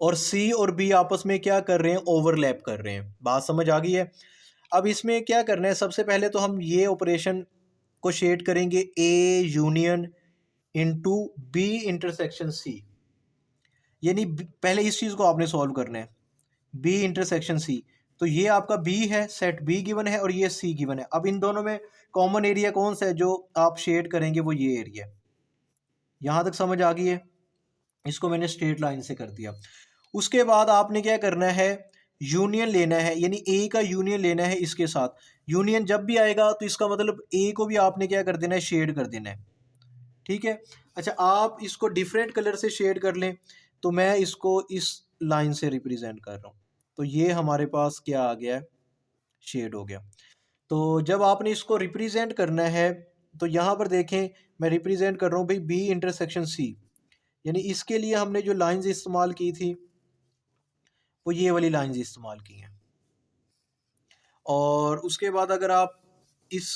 और सी और बी आपस में क्या कर रहे हैं, ओवरलैप कर रहे हैं। बात समझ आ गई है। अब इसमें क्या करना है, सबसे पहले तो हम ये ऑपरेशन को शेड करेंगे A union into B intersection C. यानी पहले इस चीज़ को आपने सॉल्व करना है, बी इंटरसेक्शन सी। तो ये आपका बी है, सेट बी गिवन है और ये सी गिवन है। अब इन दोनों में कॉमन एरिया कौन सा है जो आप शेड करेंगे, वो ये एरिया। यहाँ तक समझ आ गई है। इसको मैंने स्ट्रेट लाइन से कर दिया। उसके बाद आपने क्या करना है, यूनियन लेना है, यानी ए का यूनियन लेना है इसके साथ। यूनियन जब भी आएगा तो इसका मतलब ए को भी आपने क्या कर देना है, शेड कर देना है। ठीक है, अच्छा आप इसको डिफरेंट कलर से शेड कर लें, तो मैं इसको इस लाइन से रिप्रेजेंट कर रहा हूँ। तो ये हमारे पास क्या आ गया, शेड हो गया। तो जब आपने इसको रिप्रेजेंट करना है, तो यहाँ पर देखें मैं रिप्रेजेंट कर रहा हूँ भाई बी इंटरसेक्शन सी। यानी इसके लिए हमने जो लाइंस इस्तेमाल की थी, वो ये वाली लाइंस इस्तेमाल की हैं। और उसके बाद अगर आप इस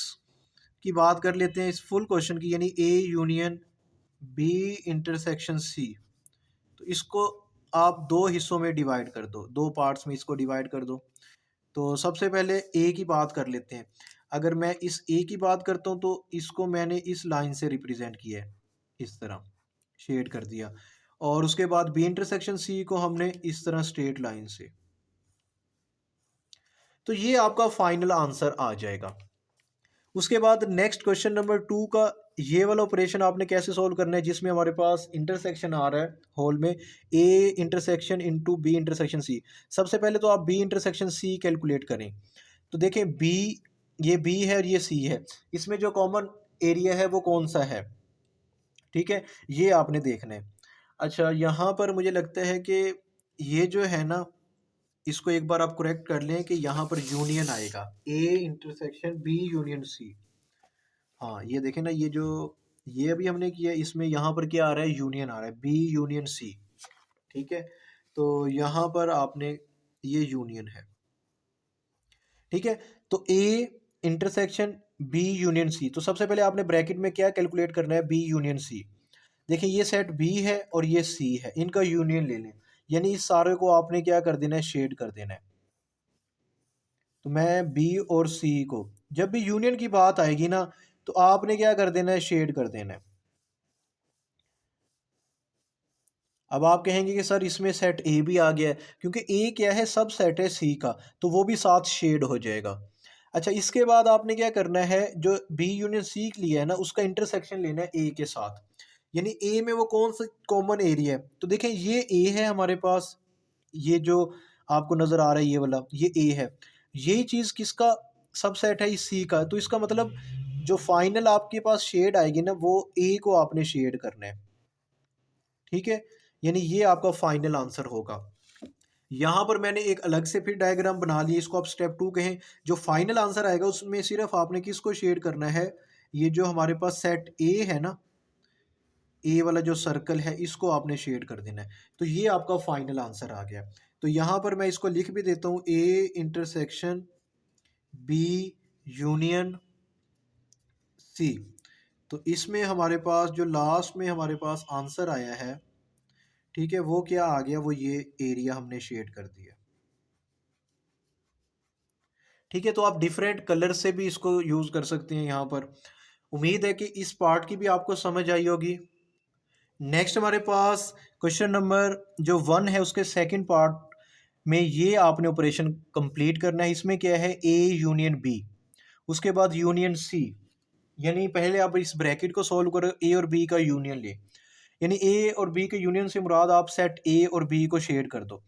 की बात कर लेते हैं, इस फुल क्वेश्चन की, यानी A union B intersection C, तो इसको आप दो हिस्सों में डिवाइड कर दो, दो पार्ट्स में इसको डिवाइड कर दो। तो सबसे पहले ए की बात कर लेते हैं। अगर मैं इस ए की बात करता हूँ, तो इसको मैंने इस लाइन से रिप्रेजेंट किया है, इस तरह शेड कर दिया। और उसके बाद बी इंटरसेक्शन सी को हमने इस तरह स्ट्रेट लाइन से। तो ये आपका फाइनल आंसर आ जाएगा। उसके बाद नेक्स्ट क्वेश्चन नंबर 2 का ये वाला ऑपरेशन आपने कैसे सॉल्व करना है, जिसमें हमारे पास इंटरसेक्शन आ रहा है होल में A intersection into B intersection C. सबसे पहले तो आप बी इंटरसेक्शन सी कैलकुलेट करें। तो देखें बी, ये बी है और ये सी है, इसमें जो कॉमन एरिया है वो कौन सा है। ठीक है, ये आपने देखना है। अच्छा यहाँ पर मुझे लगता है कि ये जो है ना, इसको एक बार आप करेक्ट कर लें कि यहाँ पर यूनियन आएगा, A intersection B union C. हाँ ये देखें ना, ये जो ये अभी हमने किया, इसमें यहाँ पर क्या आ रहा है, यूनियन आ रहा है, बी यूनियन सी। ठीक है, तो यहाँ पर आपने ये यूनियन है। ठीक है, तो A intersection B union C, तो सबसे पहले आपने ब्रैकेट में क्या कैलकुलेट करना है, बी यूनियन सी। देखिए ये सेट बी है और ये सी है, इनका यूनियन ले लें, यानी इस सारे को आपने क्या कर देना है, शेड कर देना है। तो मैं बी और सी को, जब भी यूनियन की बात आएगी ना, तो आपने क्या कर देना है, शेड कर देना है। अब आप कहेंगे कि सर इसमें सेट ए भी आ गया है, क्योंकि ए क्या है, सब सेट है सी का, तो वो भी साथ शेड हो जाएगा। अच्छा इसके बाद आपने क्या करना है, जो बी यूनियन सी लिया है ना, उसका इंटरसेक्शन लेना है ए के साथ। यानी ए में वो कौन सा कॉमन एरिया है, तो देखें ये ए है हमारे पास, ये जो आपको नज़र आ रहा है ये वाला, ये ए है। यही चीज़ किसका सबसेट है, इस सी का। तो इसका मतलब जो फाइनल आपके पास शेड आएगी ना, वो ए को आपने शेड करना है। ठीक है, यानी ये आपका फाइनल आंसर होगा। यहाँ पर मैंने एक अलग से फिर डायग्राम बना लिया, इसको आप स्टेप 2 कहें। जो फाइनल आंसर आएगा उसमें सिर्फ आपने किसको शेड करना है, ये जो हमारे पास सेट ए है ना, ए वाला जो सर्कल है इसको आपने शेड कर देना है। तो ये आपका फाइनल आंसर आ गया। तो यहाँ पर मैं इसको लिख भी देता हूँ, A intersection B union C. तो इसमें हमारे पास जो लास्ट में हमारे पास आंसर आया है, ठीक है, वो क्या आ गया, वो ये एरिया हमने शेड कर दिया। ठीक है, तो आप डिफरेंट कलर से भी इसको यूज कर सकते हैं यहाँ पर। उम्मीद है कि इस पार्ट की भी आपको समझ आई होगी। नेक्स्ट हमारे पास क्वेश्चन नंबर जो 1 है उसके सेकंड पार्ट में ये आपने ऑपरेशन कंप्लीट करना है। इसमें क्या है, ए यूनियन बी, उसके बाद यूनियन सी। यानी पहले आप इस ब्रैकेट को सॉल्व करो, ए और बी का यूनियन ले। यानी ए और बी के यूनियन से मुराद आप सेट ए और बी को शेड कर दो।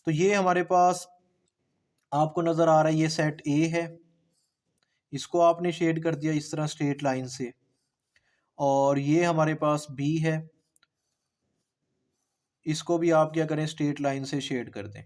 तो ये हमारे पास आपको नज़र आ रहा है, ये सेट ए है, इसको आपने शेड कर दिया इस तरह स्ट्रेट लाइन से। और ये हमारे पास बी है, इसको भी आप क्या करें, स्ट्रेट लाइन से शेड कर दें।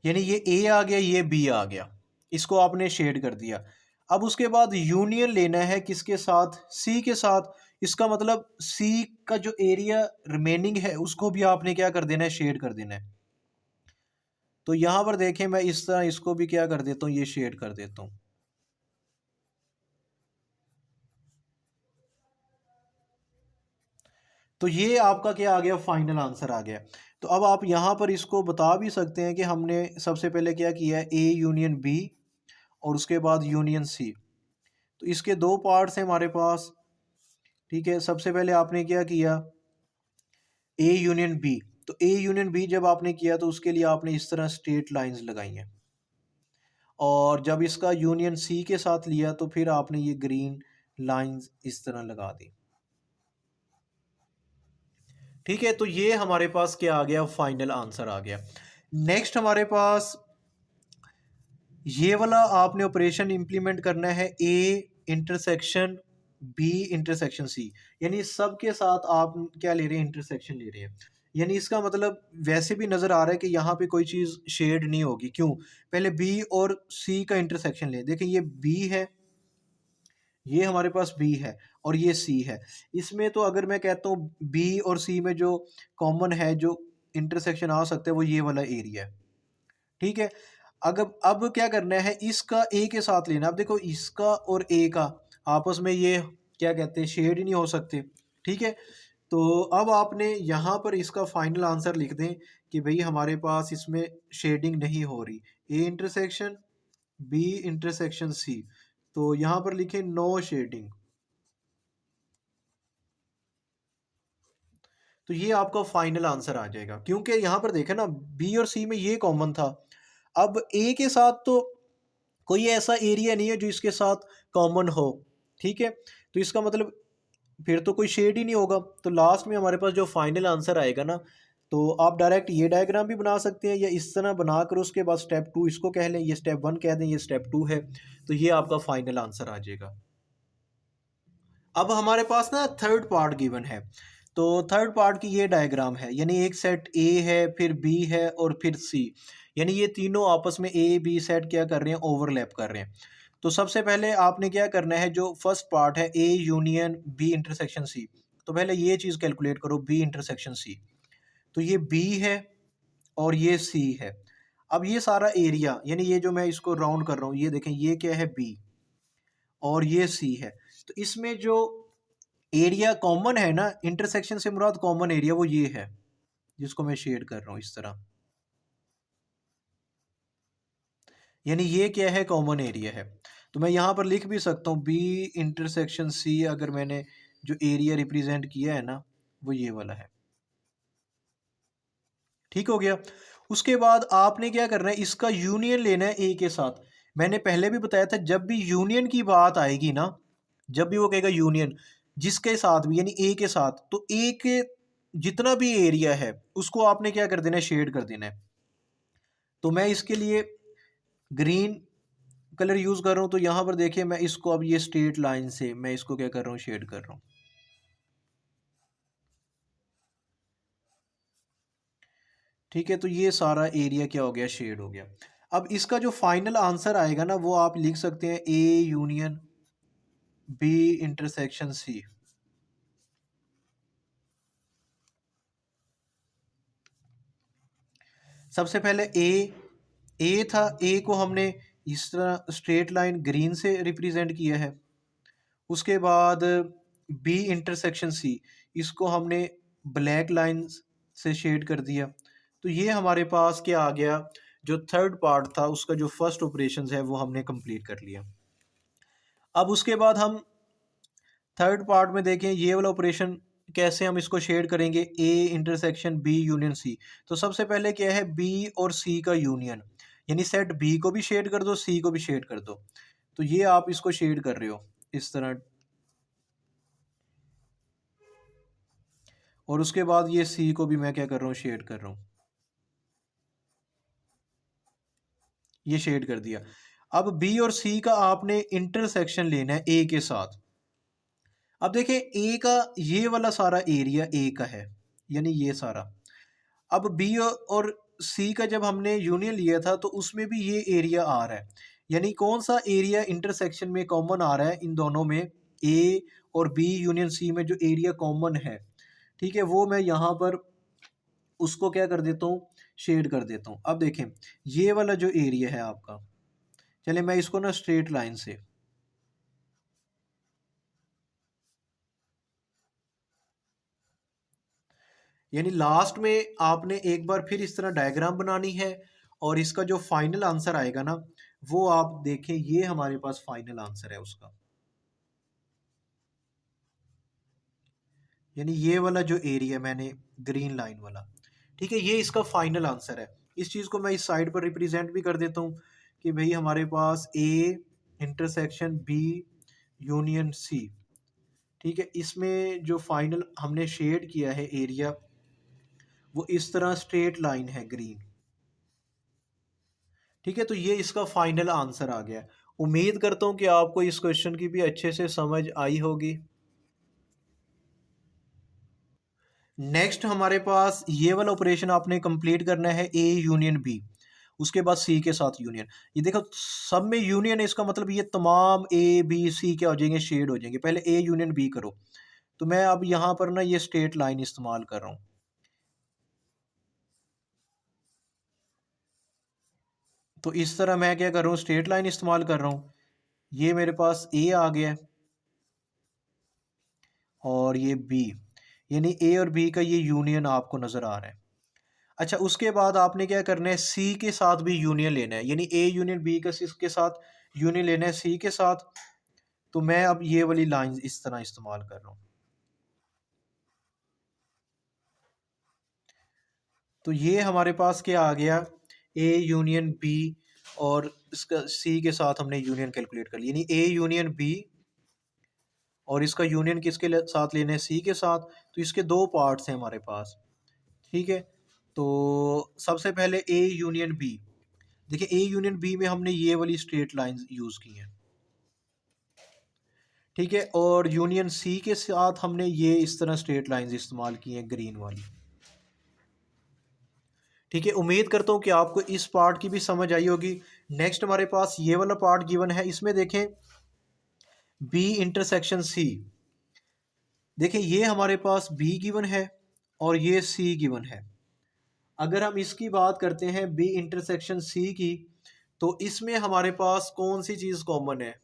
यानी ये ए आ गया, ये बी आ गया, इसको आपने शेड कर दिया। अब उसके बाद यूनियन लेना है किसके साथ, सी के साथ। इसका मतलब सी का जो एरिया रिमेनिंग है उसको भी आपने क्या कर देना है, शेड कर देना है। तो यहां पर देखें, मैं इस तरह इसको भी क्या कर देता हूँ, ये शेड कर देता हूँ। तो ये आपका क्या आ गया, फाइनल आंसर आ गया। तो अब आप यहाँ पर इसको बता भी सकते हैं कि हमने सबसे पहले क्या किया है, ए यूनियन बी और उसके बाद यूनियन सी। तो इसके दो पार्ट्स हैं हमारे पास। ठीक है, सबसे पहले आपने क्या किया, ए यूनियन बी। तो ए यूनियन बी जब आपने किया तो उसके लिए आपने इस तरह स्ट्रेट लाइंस लगाई हैं। और जब इसका यूनियन सी के साथ लिया तो फिर आपने ये ग्रीन लाइंस इस तरह लगा दी। ठीक है, तो ये हमारे पास क्या आ गया, फाइनल आंसर आ गया। नेक्स्ट हमारे पास ये वाला आपने ऑपरेशन इंप्लीमेंट करना है, A intersection B intersection C. यानी सबके साथ आप क्या ले रहे हैं, इंटरसेक्शन ले रहे हैं। यानी इसका मतलब वैसे भी नज़र आ रहा है कि यहाँ पे कोई चीज़ शेड नहीं होगी। क्यों, पहले बी और सी का इंटरसेक्शन ले। देखिए ये बी है, ये हमारे पास बी है और ये सी है। इसमें तो अगर मैं कहता हूँ बी और सी में जो कॉमन है, जो इंटरसेक्शन आ सकता है, वो ये वाला एरिया है। ठीक है, अगर अब क्या करना है, इसका ए के साथ लेना। अब देखो इसका और ए का आपस में ये क्या कहते हैं, शेड ही नहीं हो सकते। ठीक है, तो अब आपने यहाँ पर इसका फाइनल आंसर लिख दें कि भाई हमारे पास इसमें शेडिंग नहीं हो रही, A intersection B intersection C. तो यहाँ पर लिखें नो शेडिंग। तो ये आपका फाइनल आंसर आ जाएगा, क्योंकि यहाँ पर देखें ना, बी और सी में ये कॉमन था। अब ए के साथ तो कोई ऐसा एरिया नहीं है जो इसके साथ कॉमन हो। ठीक है, तो इसका मतलब फिर तो कोई शेड ही नहीं होगा। तो लास्ट में हमारे पास जो फाइनल आंसर आएगा ना, तो आप डायरेक्ट ये डायग्राम भी बना सकते हैं या इस तरह बनाकर उसके बाद स्टेप 2 इसको कह लें, ये स्टेप 1 कह दें, ये स्टेप 2 है। तो ये आपका फाइनल आंसर आ जाएगा। अब हमारे पास ना थर्ड पार्ट गिवन है। तो थर्ड पार्ट की ये डायग्राम है। यानी एक सेट ए है, फिर बी है और फिर सी। यानी ये तीनों आपस में ए बी सेट क्या कर रहे हैं, ओवरलैप कर रहे हैं। तो सबसे पहले आपने क्या करना है, जो फर्स्ट पार्ट है A union B intersection C. तो पहले ये चीज़ कैलकुलेट करो, बी इंटरसेक्शन सी। तो ये बी है और ये सी है। अब ये सारा एरिया, यानी ये जो मैं इसको राउंड कर रहा हूँ, ये देखें, ये क्या है, बी और ये सी है। तो इसमें जो एरिया कॉमन है ना, इंटरसेक्शन से मुराद कॉमन एरिया वो ये है, जिसको मैं शेड कर रहा हूँ इस तरह। यानी ये क्या है, कॉमन एरिया है। तो मैं यहाँ पर लिख भी सकता हूँ बी इंटरसेक्शन सी। अगर मैंने जो एरिया रिप्रेजेंट किया है ना, वो ये वाला है। ठीक हो गया। उसके बाद आपने क्या करना है, इसका यूनियन लेना है ए के साथ। मैंने पहले भी बताया था, जब भी यूनियन की बात आएगी ना, जब भी वो कहेगा यूनियन जिसके साथ भी, यानी ए के साथ, तो ए के जितना भी एरिया है उसको आपने क्या कर देना है, शेड कर देना है। तो मैं इसके लिए ग्रीन कलर यूज कर रहा हूँ। तो यहाँ पर देखिए, मैं इसको अब ये स्ट्रेट लाइन से मैं इसको क्या कर रहा हूँ, शेड कर रहा हूँ। ठीक है, तो ये सारा एरिया क्या हो गया, शेड हो गया। अब इसका जो फाइनल आंसर आएगा ना, वो आप लिख सकते हैं A union B intersection C. सबसे पहले ए था, ए को हमने इस तरह स्ट्रेट लाइन ग्रीन से रिप्रेजेंट किया है। उसके बाद बी इंटरसेक्शन सी, इसको हमने ब्लैक लाइन से शेड कर दिया। तो ये हमारे पास क्या आ गया, जो थर्ड पार्ट था उसका जो फर्स्ट ऑपरेशन है वो हमने कंप्लीट कर लिया। अब उसके बाद हम थर्ड पार्ट में देखें ये वाला ऑपरेशन कैसे हम इसको शेड करेंगे, A intersection B union C. तो सबसे पहले क्या है, बी और सी का यूनियन, यानी सेट बी को भी शेड कर दो, सी को भी शेड कर दो। तो ये आप इसको शेड कर रहे हो इस तरह, और उसके बाद ये सी को भी मैं क्या कर रहा हूँ, शेड कर रहा हूँ, ये शेड कर दिया। अब बी और सी का आपने इंटरसेक्शन लेना है ए के साथ। अब देखिए ए का ये वाला सारा एरिया ए का है, यानी ये सारा। अब बी और सी का जब हमने यूनियन लिया था तो उसमें भी ये एरिया आ रहा है, यानी कौन सा एरिया इंटरसेक्शन में कॉमन आ रहा है इन दोनों में, ए और बी यूनियन सी में जो एरिया कॉमन है, ठीक है, वो मैं यहाँ पर उसको क्या कर देता हूँ, शेड कर देता हूँ। अब देखें ये वाला जो एरिया है आपका, चले मैं इसको ना स्ट्रेट लाइन से, यानी लास्ट में आपने एक बार फिर इस तरह डायग्राम बनानी है, और इसका जो फाइनल आंसर आएगा ना, वो आप देखें, ये हमारे पास फाइनल आंसर है उसका, यानी ये वाला जो एरिया मैंने ग्रीन लाइन वाला, ठीक है, ये इसका फाइनल आंसर है। इस चीज़ को मैं इस साइड पर रिप्रेजेंट भी कर देता हूँ कि भाई हमारे पास A intersection B union C, ठीक है, इसमें जो फाइनल हमने शेड किया है एरिया, वो इस तरह स्ट्रेट लाइन है ग्रीन, ठीक है। तो ये इसका फाइनल आंसर आ गया। उम्मीद करता हूँ कि आपको इस क्वेश्चन की भी अच्छे से समझ आई होगी। नेक्स्ट हमारे पास ये वाला ऑपरेशन आपने कंप्लीट करना है, ए यूनियन बी, उसके बाद सी के साथ यूनियन। ये देखो सब में यूनियन है, इसका मतलब ये तमाम ए बी सी क्या हो जाएंगे, शेड हो जाएंगे। पहले ए यूनियन बी करो। तो मैं अब यहाँ पर ना ये स्ट्रेट लाइन इस्तेमाल कर रहा हूँ। तो इस तरह मैं क्या कर रहा हूँ, स्ट्रेट लाइन इस्तेमाल कर रहा हूँ। ये मेरे पास ए आ गया है और ये बी, यानी ए और बी का ये यूनियन आपको नज़र आ रहा है। अच्छा, उसके बाद आपने क्या करना है, सी के साथ भी यूनियन लेना है, यानी ए यूनियन बी का सी के साथ यूनियन लेना है सी के साथ। तो मैं अब ये वाली लाइन इस तरह इस्तेमाल कर रहा हूँ। तो ये हमारे पास क्या आ गया, ए यूनियन बी, और इसका सी के साथ हमने यूनियन कैलकुलेट कर लिया, यानी ए यूनियन बी, और इसका यूनियन किसके साथ लेना है, सी के साथ। तो इसके दो पार्ट्स हैं हमारे पास, ठीक है। तो सबसे पहले ए यूनियन बी, देखिए ए यूनियन बी में हमने ये वाली स्ट्रेट लाइंस यूज़ की हैं, ठीक है, और यूनियन सी के साथ हमने ये इस तरह स्ट्रेट लाइंस इस्तेमाल की हैं ग्रीन वाली, ठीक है। उम्मीद करता हूँ कि आपको इस पार्ट की भी समझ आई होगी। नेक्स्ट हमारे पास ये वाला पार्ट गिवन है, इसमें देखें बी इंटरसेक्शन सी, देखें ये हमारे पास बी गिवन है और ये सी गिवन है। अगर हम इसकी बात करते हैं बी इंटरसेक्शन सी की, तो इसमें हमारे पास कौन सी चीज़ कॉमन है।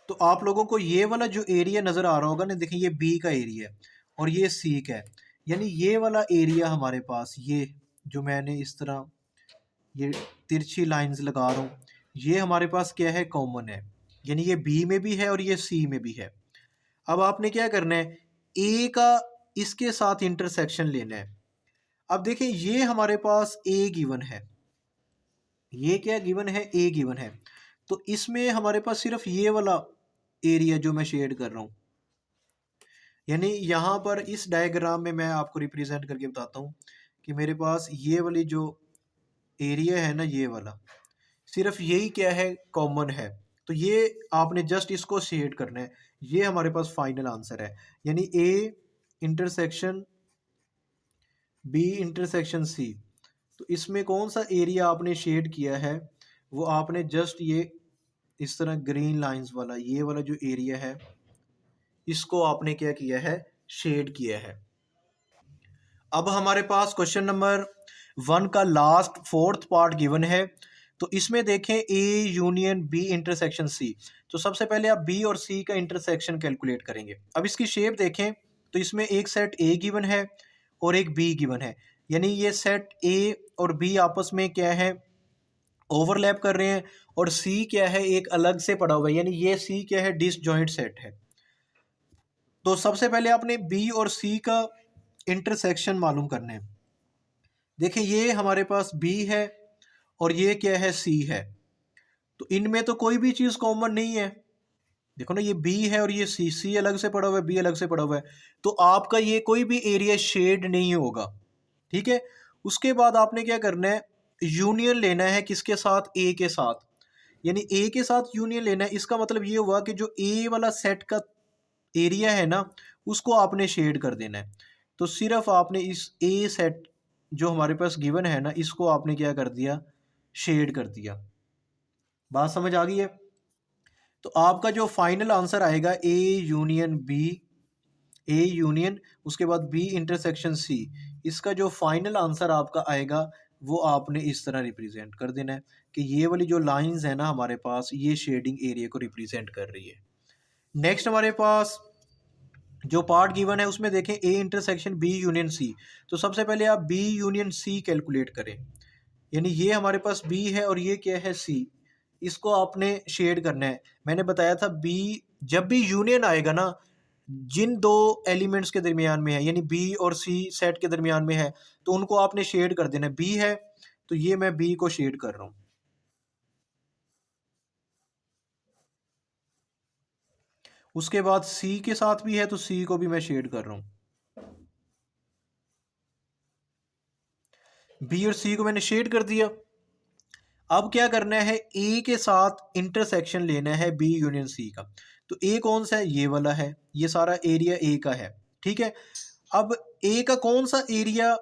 तो आप लोगों को ये वाला जो एरिया नज़र आ रहा होगा ना, देखिए ये बी का एरिया है और ये सी का है, यानी ये वाला एरिया हमारे पास, ये जो मैंने इस तरह ये तिरछी लाइंस लगा रहा हूँ, ये हमारे पास क्या है, कॉमन है, यानी ये बी में भी है और ये सी में भी है। अब आपने क्या करना है, ए का इसके साथ इंटरसेक्शन लेना है। अब देखिए ये हमारे पास ए गिवन है, ये क्या गिवन है, ए गिवन है। तो इसमें हमारे पास सिर्फ ये वाला एरिया जो मैं शेड कर रहा हूँ, यानी यहाँ पर इस डायग्राम में मैं आपको रिप्रेजेंट करके बताता हूँ कि मेरे पास ये वाली जो एरिया है ना, ये वाला सिर्फ यही क्या है, कॉमन है। तो ये आपने जस्ट इसको शेड करना है, ये हमारे पास फाइनल आंसर है, यानी A intersection B intersection C. तो इसमें कौन सा एरिया आपने शेड किया है, वो आपने जस्ट ये इस तरह ग्रीन लाइंस वाला ये वाला जो एरिया है इसको आपने क्या किया है, शेड किया है। अब हमारे पास क्वेश्चन नंबर 1 का लास्ट फोर्थ पार्ट गिवन है। तो इसमें देखें A union B intersection C. तो सबसे पहले आप बी और सी का इंटरसेक्शन कैलकुलेट करेंगे। अब इसकी शेप देखें तो इसमें एक सेट ए गिवन है और एक बी गिवन है, यानी ये सेट ए और बी आपस में क्या है, ओवरलैप कर रहे हैं, और सी क्या है, एक अलग से पड़ा हुआ है, यानी ये सी क्या है, डिसजॉइंट सेट है। तो सबसे पहले आपने बी और सी का इंटरसेक्शन मालूम करने हैं। देखिए ये हमारे पास बी है और ये क्या है, सी है। तो इनमें तो कोई भी चीज़ कॉमन नहीं है। देखो ना, ये बी है और ये सी, सी अलग से पड़ा हुआ है, बी अलग से पड़ा हुआ है, तो आपका ये कोई भी एरिया शेड नहीं होगा। ठीक है। उसके बाद आपने क्या करना है, यूनियन लेना है किसके साथ, ए के साथ। यानी ए के साथ यूनियन लेना है, इसका मतलब ये हुआ कि जो ए वाला सेट का एरिया है ना, उसको आपने शेड कर देना है। तो सिर्फ आपने इस ए सेट जो हमारे पास गिवन है ना, इसको आपने क्या कर दिया, शेड कर दिया। बात समझ आ गई है। तो आपका जो फाइनल आंसर आएगा A union B, A union उसके बाद बी इंटरसेक्शन सी, इसका जो फाइनल आंसर आपका आएगा वो आपने इस तरह रिप्रेजेंट कर देना है कि ये वाली जो लाइंस है ना हमारे पास, ये शेडिंग एरिया को रिप्रेजेंट कर रही है। नेक्स्ट हमारे पास जो पार्ट गिवन है उसमें देखें A intersection B union C. तो सबसे पहले आप बी यूनियन सी कैलकुलेट करें, यानी ये हमारे पास बी है और ये क्या है, सी। इसको आपने शेड करना है। मैंने बताया था बी, जब भी यूनियन आएगा ना, जिन दो एलिमेंट्स के दरमियान में है, यानी बी और सी सेट के दरमियान में है, तो उनको आपने शेड कर देना है। बी है तो ये मैं बी को शेड कर रहा हूँ। उसके बाद सी के साथ भी है तो सी को भी मैं शेड कर रहा हूँ। बी और सी को मैंने शेड कर दिया। अब क्या करना है, ए के साथ इंटरसेक्शन लेना है बी यूनियन सी का। तो ए कौन सा है, ये वाला है, ये सारा एरिया ए का है। ठीक है। अब ए का कौन सा एरिया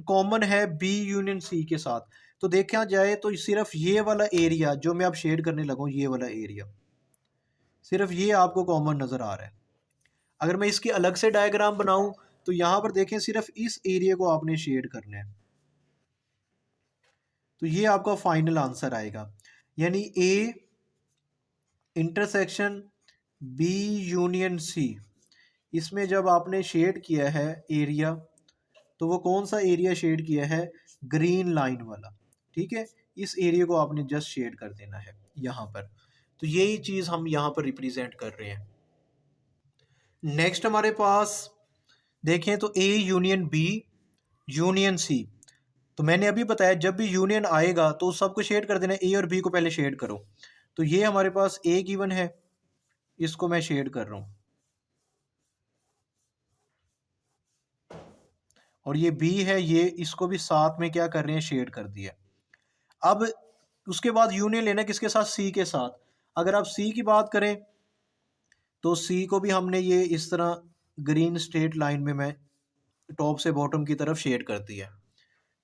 कॉमन है बी यूनियन सी के साथ, तो देखा जाए तो सिर्फ ये वाला एरिया जो मैं अब शेड करने लगा हूँ, ये वाला एरिया, सिर्फ ये आपको कॉमन नज़र आ रहा है। अगर मैं इसकी अलग से डायग्राम बनाऊं तो यहाँ पर देखें सिर्फ इस एरिया को आपने शेड करना है। तो ये आपका फाइनल आंसर आएगा, यानी A intersection B union C, इसमें जब आपने शेड किया है एरिया, तो वो कौन सा एरिया शेड किया है, ग्रीन लाइन वाला। ठीक है। इस एरिया को आपने जस्ट शेड कर देना है यहाँ पर। तो यही चीज़ हम यहाँ पर रिप्रेजेंट कर रहे हैं। नेक्स्ट हमारे पास देखें तो A union B union C. तो मैंने अभी बताया जब भी यूनियन आएगा तो सबको शेड कर देना, ए और बी को पहले शेड करो। तो ये हमारे पास ए गिवन है, इसको मैं शेड कर रहा हूँ, और ये बी है, ये इसको भी साथ में क्या कर रहे हैं, शेड कर दिया। अब उसके बाद यूनियन लेना किसके साथ, सी के साथ। अगर आप सी की बात करें तो सी को भी हमने ये इस तरह ग्रीन स्ट्रेट लाइन में मैं टॉप से बॉटम की तरफ शेड कर दिया।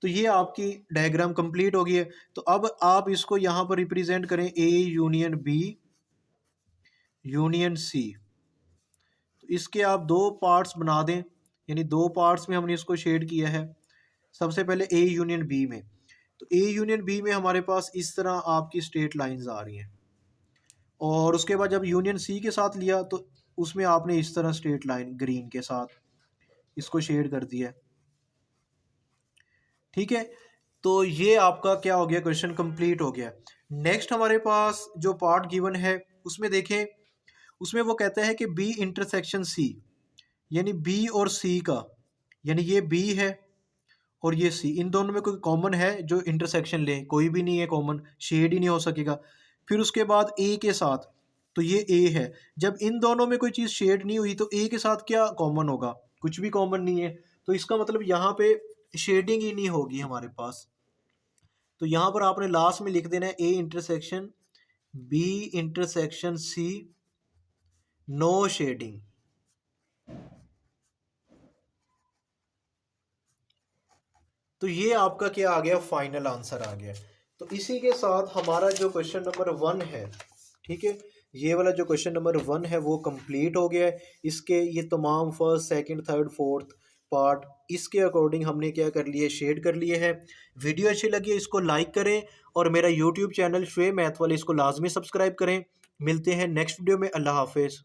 तो ये आपकी डायग्राम कंप्लीट हो गई है। तो अब आप इसको यहाँ पर रिप्रेजेंट करें A union B union C. तो इसके आप दो पार्ट्स बना दें, यानी दो पार्ट्स में हमने इसको शेड किया है। सबसे पहले ए यूनियन बी में, तो ए यूनियन बी में हमारे पास इस तरह आपकी स्ट्रेट लाइंस आ रही हैं, और उसके बाद जब यूनियन सी के साथ लिया तो उसमें आपने इस तरह स्ट्रेट लाइन ग्रीन के साथ इसको शेड कर दिया। ठीक है। तो ये आपका क्या हो गया, क्वेश्चन कंप्लीट हो गया। नेक्स्ट हमारे पास जो पार्ट गिवन है उसमें देखें, उसमें वो कहता है कि बी इंटरसेक्शन सी, यानी बी और सी का, यानी ये बी है और ये सी, इन दोनों में कोई कॉमन है जो इंटरसेक्शन ले, कोई भी नहीं है कॉमन, शेड ही नहीं हो सकेगा। फिर उसके बाद ए के साथ, तो ये ए है, जब इन दोनों में कोई चीज़ शेड नहीं हुई तो ए के साथ क्या कॉमन होगा, कुछ भी कॉमन नहीं है। तो इसका मतलब यहाँ पे शेडिंग ही नहीं होगी हमारे पास। तो यहाँ पर आपने लास्ट में लिख देना है A intersection B intersection C, no shading. तो ये आपका क्या आ गया, फाइनल आंसर आ गया। तो इसी के साथ हमारा जो क्वेश्चन नंबर 1 है ठीक है, ये वाला जो क्वेश्चन नंबर 1 है वो कंप्लीट हो गया है। इसके ये तमाम first, second, third, fourth part इसके अकॉर्डिंग हमने क्या कर लिए, शेड कर लिए हैं। वीडियो अच्छी लगी है इसको लाइक करें, और मेरा यूट्यूब चैनल शुएब मैथ वाले इसको लाजमी सब्सक्राइब करें। मिलते हैं नेक्स्ट वीडियो में। अल्लाह हाफिज़।